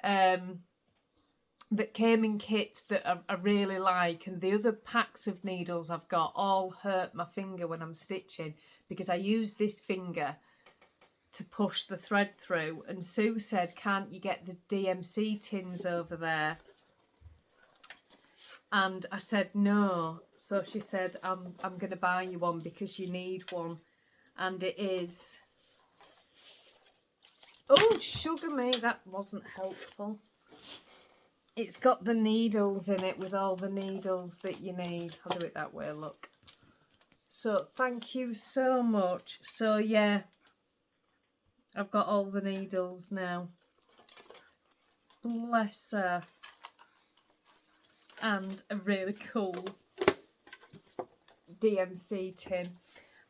that came in kits that I really like, and the other packs of needles I've got all hurt my finger when I'm stitching because I use this finger to push the thread through, and Sue said, can't you get the DMC tins over there? And I said no. So she said, I'm going to buy you one because you need one. And it is... Oh, sugar me, that wasn't helpful. It's got the needles in it with all the needles that you need. I'll do it that way, look. So thank you so much. So yeah, I've got all the needles now. Bless her. And a really cool DMC tin.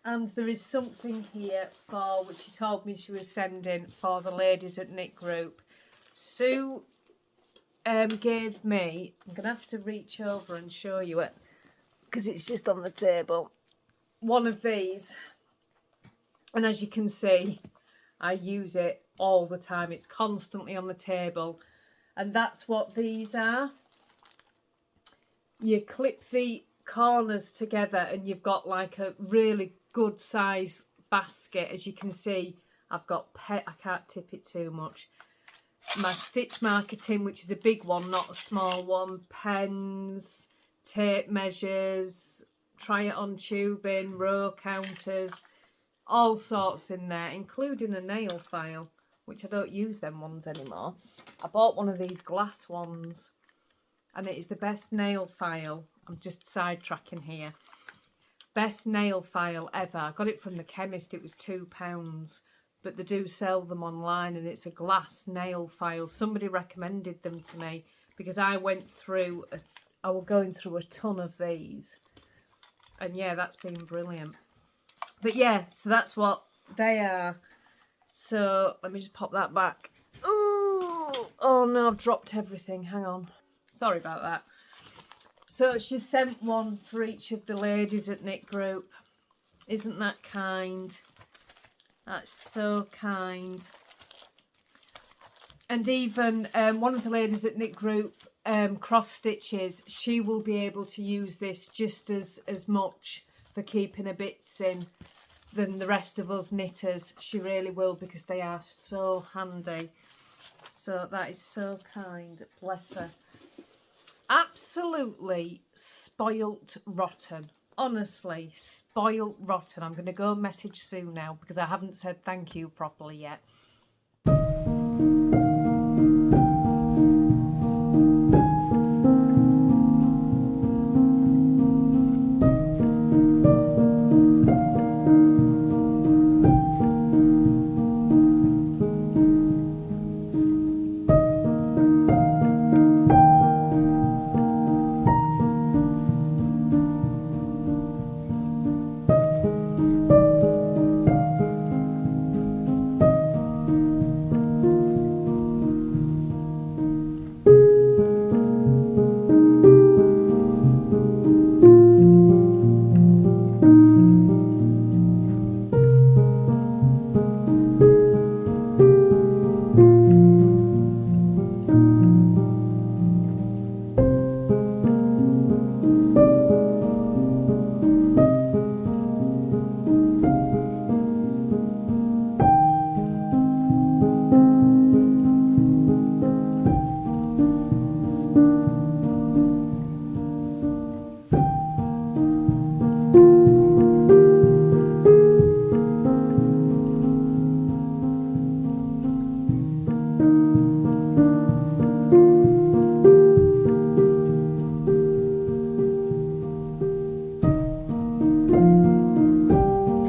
And there is something here for, which she told me she was sending for the ladies at Knit Group. Sue gave me, I'm going to have to reach over and show you it because it's just on the table, one of these. And as you can see, I use it all the time. It's constantly on the table. And that's what these are. You clip the corners together and you've got like a really good size basket. As you can see, I've got I can't tip it too much. My stitch marker tin, which is a big one, not a small one. Pens, tape measures, try it on tubing, row counters, all sorts in there, including a nail file, which I don't use them ones anymore. I bought one of these glass ones, and it is the best nail file. I'm just sidetracking here. Best nail file ever. I got it from the chemist. It was £2, but they do sell them online, and it's a glass nail file. Somebody recommended them to me because I was going through a ton of these, and yeah, that's been brilliant. But yeah, so that's what they are. So let me just pop that back. Ooh, oh no, I've dropped everything. Hang on. Sorry about that. So she sent one for each of the ladies at Knit Group. Isn't that kind? That's so kind. And even one of the ladies at Knit Group cross stitches, she will be able to use this just as much for keeping her bits in than the rest of us knitters. She really will, because they are so handy. So that is so kind. Bless her. Absolutely spoilt rotten. Honestly, spoilt rotten. I'm going to go message Sue now because I haven't said thank you properly yet.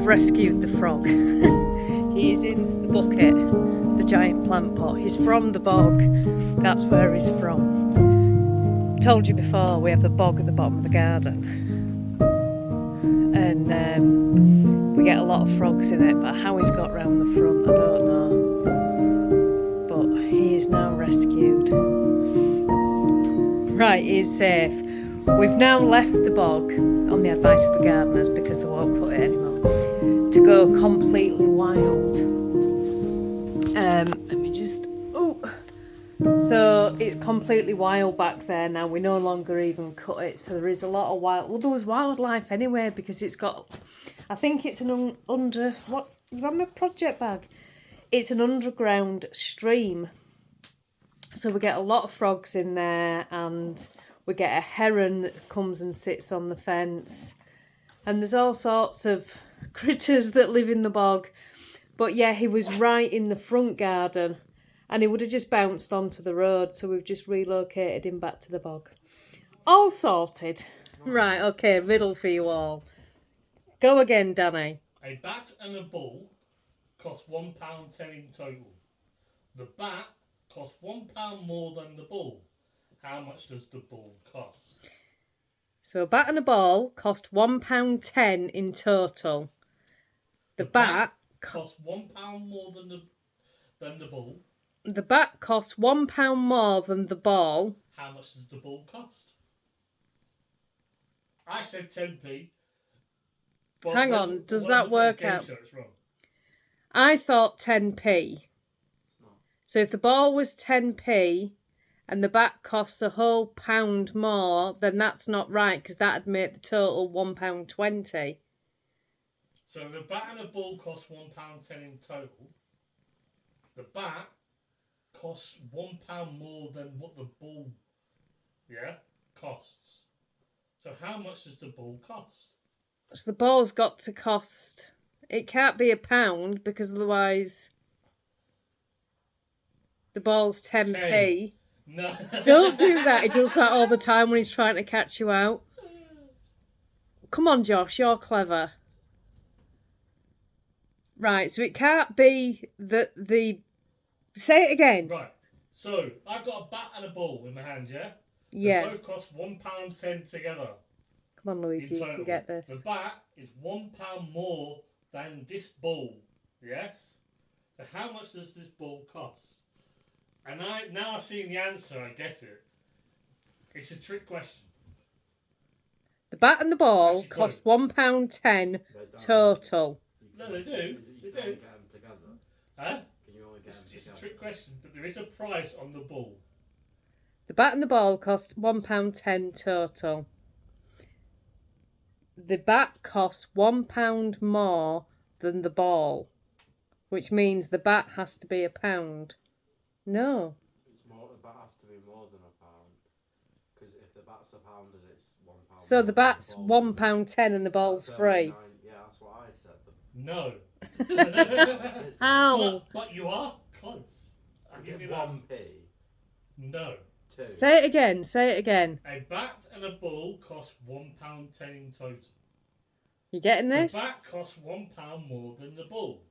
Rescued the frog. He's in the bucket, the giant plant pot. He's from the bog. That's where he's from. Told you before, we have the bog at the bottom of the garden, and we get a lot of frogs in it. But how he's got round the front, I don't know. But he is now rescued. Right, he's safe. We've now left the bog on the advice of the gardeners because they won't cut it anymore, to go completely wild. Let me just... Oh! So it's completely wild back there now. We no longer even cut it. So there is a lot of wild... Well, there was wildlife anyway because it's got... I think it's an under... What? You got my project bag? It's an underground stream. So we get a lot of frogs in there, and we get a heron that comes and sits on the fence. And there's all sorts of critters that live in the bog. But yeah, he was right in the front garden and he would have just bounced onto the road, so we've just relocated him back to the bog. All sorted. Right, okay, riddle for you all. Go again, Danny. A bat and a bull cost £1.10 in total. The bat cost £1 more than the bull. How much does the bull cost? So a bat and a ball cost £1.10 in total. The bat costs £1 more than the bull. The bat costs £1 more than the ball. How much does the ball cost? I said 10p. Hang on, does that work out? It's wrong. I thought 10p. So if the ball was 10p and the bat costs a whole pound more, then that's not right, because that'd make the total £1.20. So the bat and the ball cost £1.10 in total. The bat costs £1 more than what the ball, costs. So how much does the ball cost? So the ball's got to cost... It can't be £1 because otherwise the ball's 10p. No. Don't do that. He does that all the time when he's trying to catch you out. Come on, Josh, you're clever. Right, so it can't be that the... Say it again. Right, so I've got a bat and a ball in my hand, yeah? Yeah. They both cost £1.10 together. Come on, Luigi, you can get this. The bat is £1 more than this ball. Yes? So how much does this ball cost? And now I've seen the answer, I get it. It's a trick question. The bat and the ball Actually, cost £1.10 total. No, they do. You They can only do. get them together. Huh? Can you only get them It's a together? trick question, but there is a price on the ball. The bat and the ball cost £1.10 total. The bat costs £1 more than the ball, which means the bat has to be £1. No. It's more. The bat has to be more than £1. Because if the bat's £1 and it's £1. So more the than bat's ball, £1.10 and the ball's that's only free. 9. Yeah, that's what I said. No. Ow. But you are close. I'll Is give you it that. 1p? No. 2. Say it again, say it again. A bat and a ball cost £1.10 in total. You getting this? The bat costs £1 more than the ball.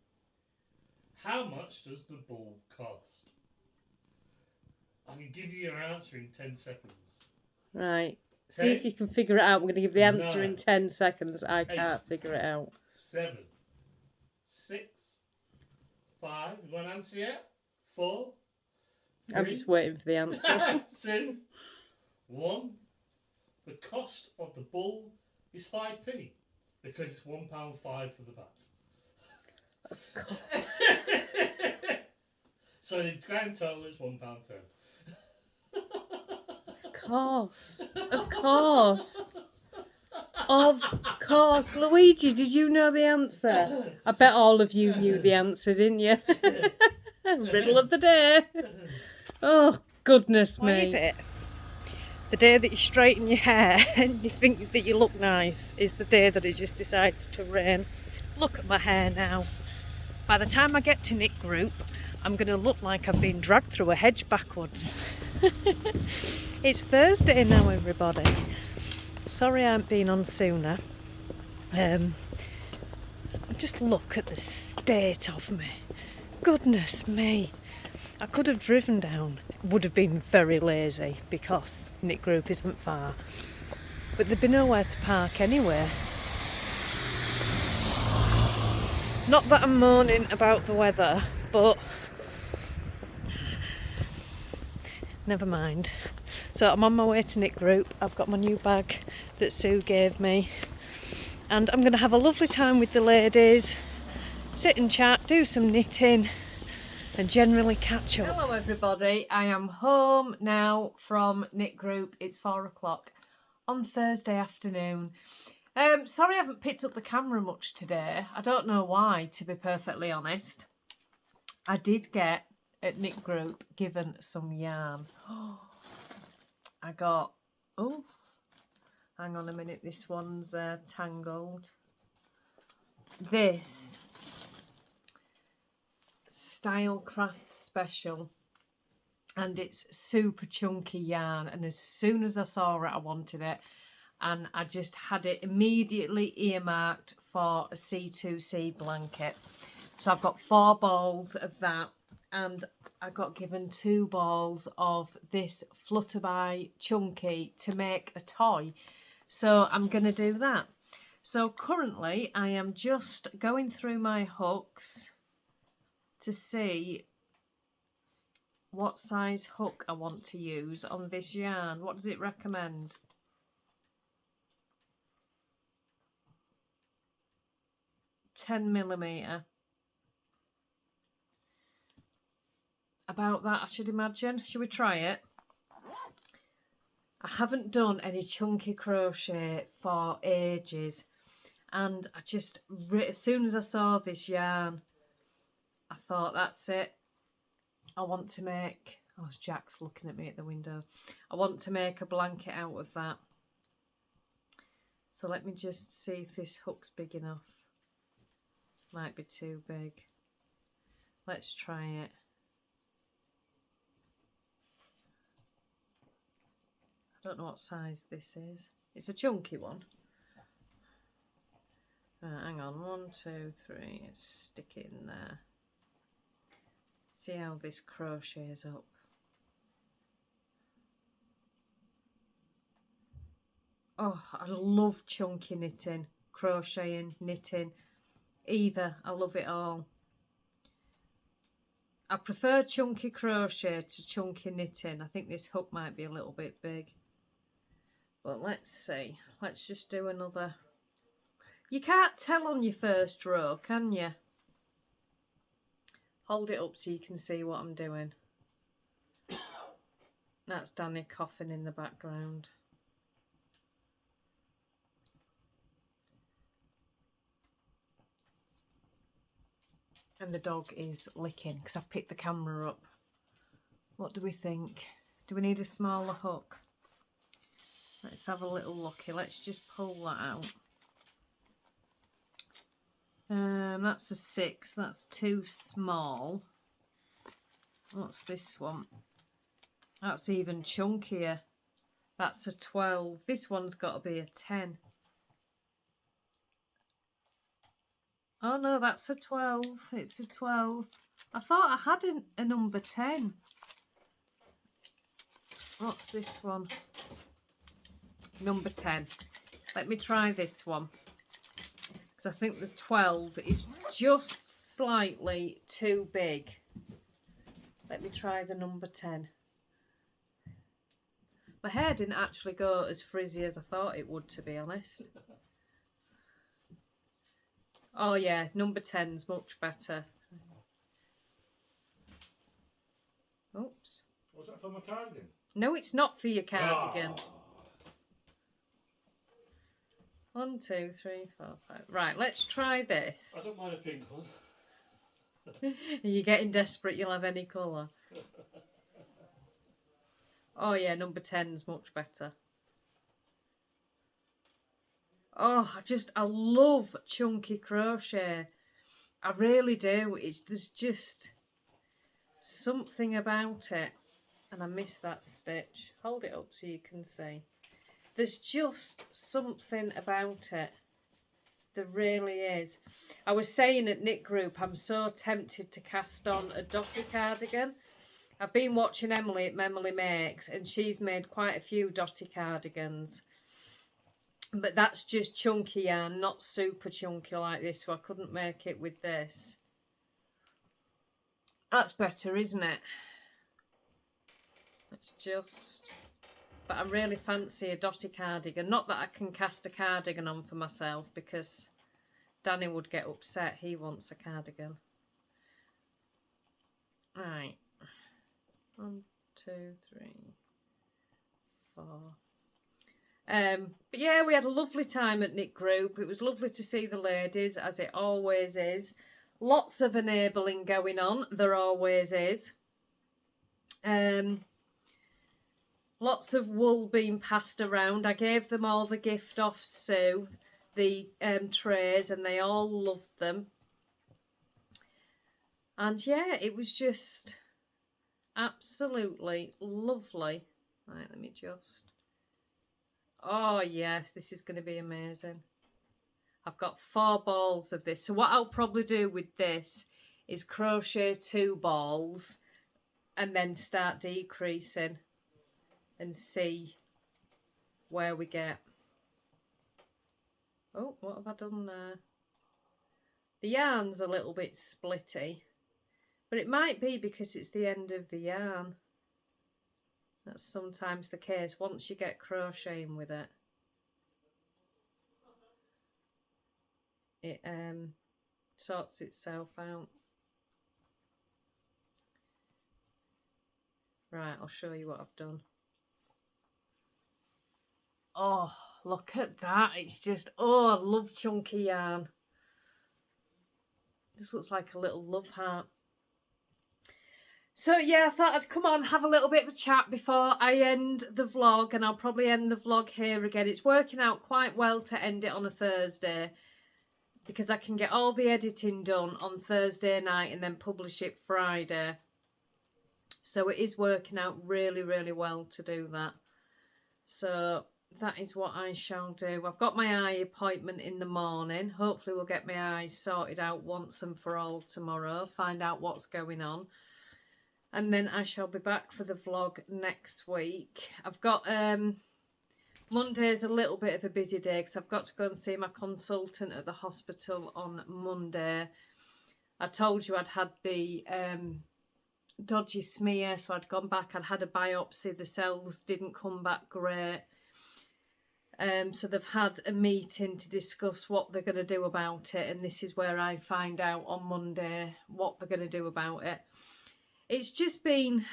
How much does the ball cost? I can give you your answer in 10 seconds. Right. See if you can figure it out. We're going to give the answer in 9, 10 seconds. I can't figure it out. 7, 6, 5. You want an answer yet? 4. I'm 3, just waiting for the answer. 2, 1. The cost of the ball is 5p because it's £1.5 for the bat. Of course. So the grand total is £1.10. Of course. Of course. Of course. Luigi, did you know the answer? I bet all of you knew the answer, didn't you? Riddle of the day. Oh, goodness me. Why is it? The day that you straighten your hair and you think that you look nice is the day that it just decides to rain. Look at my hair now. By the time I get to Nick Group, I'm going to look like I've been dragged through a hedge backwards. It's Thursday now, everybody. Sorry I haven't been on sooner. Just look at the state of me. Goodness me. I could have driven down. Would have been very lazy because Nick Group isn't far. But there'd be nowhere to park anyway. Not that I'm moaning about the weather, but never mind. So I'm on my way to Nick Group. I've got my new bag that Sue gave me. And I'm going to have a lovely time with the ladies. Sit and chat, do some knitting and generally catch up. Hello everybody, I am home now from Nick Group. It's 4 o'clock on Thursday afternoon. Sorry I haven't picked up the camera much today. I don't know why, to be perfectly honest. I did get, at Nick Group, given some yarn. I got, oh, hang on a minute, this one's tangled. This Stylecraft Special, and it's super chunky yarn, and as soon as I saw it I wanted it, and I just had it immediately earmarked for a C2C blanket. So I've got 4 balls of that, and I got given 2 balls of this Flutterby chunky to make a toy, so I'm gonna do that. So currently I am just going through my hooks to see what size hook I want to use on this yarn. What does it recommend? £10mm. About that, I should imagine. Should we try it? I haven't done any chunky crochet for ages, and I just, as soon as I saw this yarn, I thought, that's it. I want to make, oh, Jack's looking at me at the window. I want to make a blanket out of that. So let me just see if this hook's big enough. Might be too big. Let's try it. I don't know what size this is. It's a chunky one. Hang on, 1, 2, 3, stick it in there. See how this crochets up. Oh, I love chunky knitting, crocheting, knitting. Either. I love it all. I prefer chunky crochet to chunky knitting. I think this hook might be a little bit big. But let's see. Let's just do another. You can't tell on your first row, can you? Hold it up so you can see what I'm doing. That's Danny coughing in the background. And the dog is licking because I've picked the camera up. What do we think? Do we need a smaller hook? Let's have a little looky. Let's just pull that out. That's a 6. That's too small. What's this one? That's even chunkier. That's a 12. This one's got to be a 10. Oh no, that's a 12. It's a 12. I thought I had a number 10. What's this one? Number 10. Let me try this one. Because I think the 12 is just slightly too big. Let me try the number 10. My hair didn't actually go as frizzy as I thought it would, to be honest. Oh yeah, number 10's much better. Oops. Was that for my cardigan? No, it's not for your cardigan. Oh. 1, 2, 3, 4, 5. Right, let's try this. I don't mind a pink one. You're getting desperate, you'll have any colour. Oh yeah, number 10's much better. Oh, I love chunky crochet. I really do. There's just something about it. And I miss that stitch. Hold it up so you can see. There's just something about it. There really is. I was saying at knit group, I'm so tempted to cast on a dotty cardigan. I've been watching Emily at Emily Makes, and she's made quite a few dotty cardigans. But that's just chunky yarn, not super chunky like this, so I couldn't make it with this. That's better, isn't it? It's just... But I really fancy a dotty cardigan. Not that I can cast a cardigan on for myself, because Danny would get upset. He wants a cardigan. Right. 1, 2, 3, 4. But yeah, we had a lovely time at knit group. It was lovely to see the ladies, as it always is. Lots of enabling going on. There always is. Lots of wool being passed around. I gave them all the gift off Sue, the trays, and they all loved them. And yeah, it was just absolutely lovely. Right, let me just... Oh yes, this is going to be amazing. I've got 4 balls of this. So what I'll probably do with this is crochet 2 balls and then start decreasing and see where we get. Oh, what have I done there? The yarn's a little bit splitty, but it might be because it's the end of the yarn. That's sometimes the case once you get crocheting with it. It sorts itself out. Right, I'll show you what I've done. Oh, look at that. It's just, oh, I love chunky yarn. This looks like a little love heart. So yeah, I thought I'd come on, have a little bit of a chat before I end the vlog, and I'll probably end the vlog here again. It's working out quite well to end it on a Thursday, because I can get all the editing done on Thursday night and then publish it Friday. So it is working out really, really well to do that. So that is what I shall do. I've got my eye appointment in the morning. Hopefully we'll get my eyes sorted out once and for all tomorrow, find out what's going on. And then I shall be back for the vlog next week. I've got Monday's a little bit of a busy day because I've got to go and see my consultant at the hospital on Monday. I told you I'd had the dodgy smear, so I'd gone back, I'd had a biopsy, the cells didn't come back great. So they've had a meeting to discuss what they're going to do about it, and this is where I find out on Monday what they're going to do about it. It's been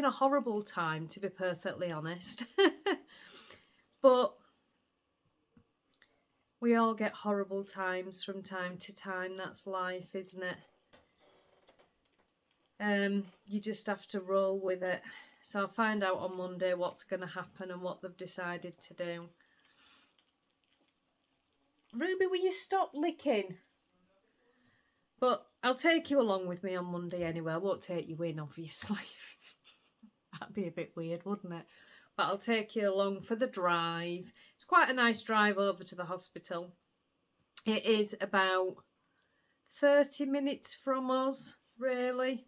a horrible time, to be perfectly honest. But we all get horrible times from time to time. That's life, isn't it? You just have to roll with it. So I'll find out on Monday what's going to happen and what they've decided to do. Ruby, will you stop licking? But I'll take you along with me on Monday anyway. I won't take you in, obviously. That'd be a bit weird, wouldn't it? But I'll take you along for the drive. It's quite a nice drive over to the hospital. It is about 30 minutes from us, really.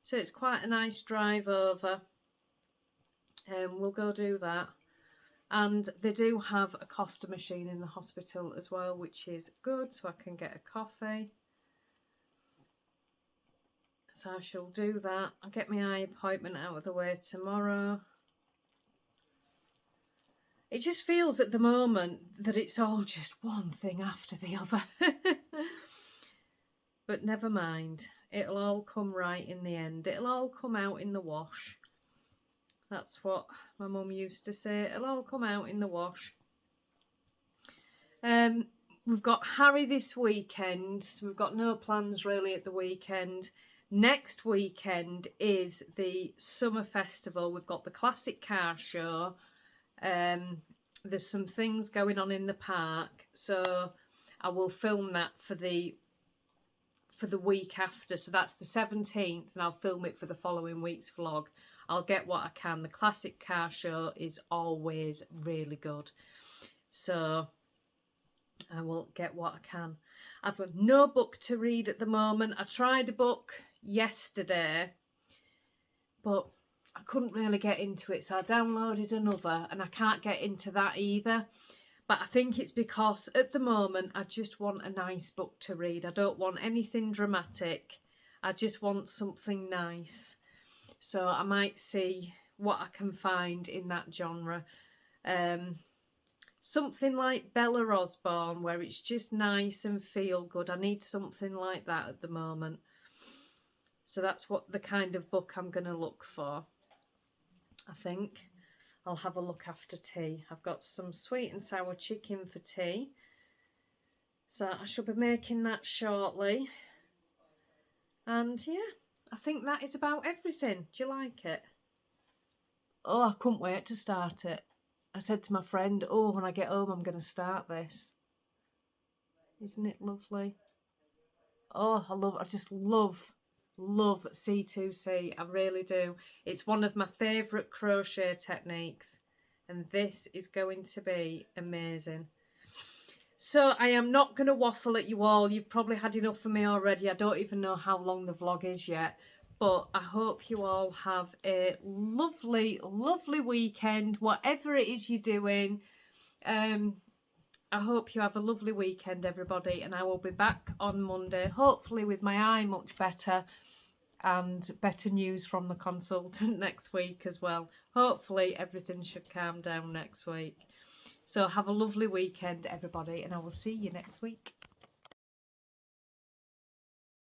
So it's quite a nice drive over. We'll go do that. And they do have a Costa machine in the hospital as well, which is good, so I can get a coffee. So I shall do that. I'll get my eye appointment out of the way tomorrow. It just feels at the moment that it's all just one thing after the other. But never mind. It'll all come right in the end. It'll all come out in the wash. That's what my mum used to say. It'll all come out in the wash. We've got Harry this weekend. So we've got no plans really at the weekend. Next weekend is the summer festival. We've got the classic car show. There's some things going on in the park. So I will film that for the week after. So that's the 17th, and I'll film it for the following week's vlog. I'll get what I can. The classic car show is always really good. So I will get what I can. I've got no book to read at the moment. I tried a book yesterday, but I couldn't really get into it. So I downloaded another, and I can't get into that either. But I think it's because at the moment I just want a nice book to read. I don't want anything dramatic. I just want something nice. So I might see what I can find in that genre. Something like Bella Osborne, where it's just nice and feel good. I need something like that at the moment. So that's what the kind of book I'm going to look for, I think. I'll have a look after tea. I've got some sweet and sour chicken for tea. So I shall be making that shortly. And yeah, I think that is about everything. Do you like it? Oh, I couldn't wait to start it. I said to my friend, oh, when I get home, I'm going to start this. Isn't it lovely? Oh, I just love C2C. I really do. It's one of my favourite crochet techniques. And this is going to be amazing. So I am not going to waffle at you all. You've probably had enough of me already. I don't even know how long the vlog is yet. But I hope you all have a lovely, lovely weekend. Whatever it is you're doing. I hope you have a lovely weekend, everybody. And I will be back on Monday. Hopefully with my eye much better. And better news from the consultant next week as well. Hopefully everything should calm down next week. So have a lovely weekend, everybody, and I will see you next week.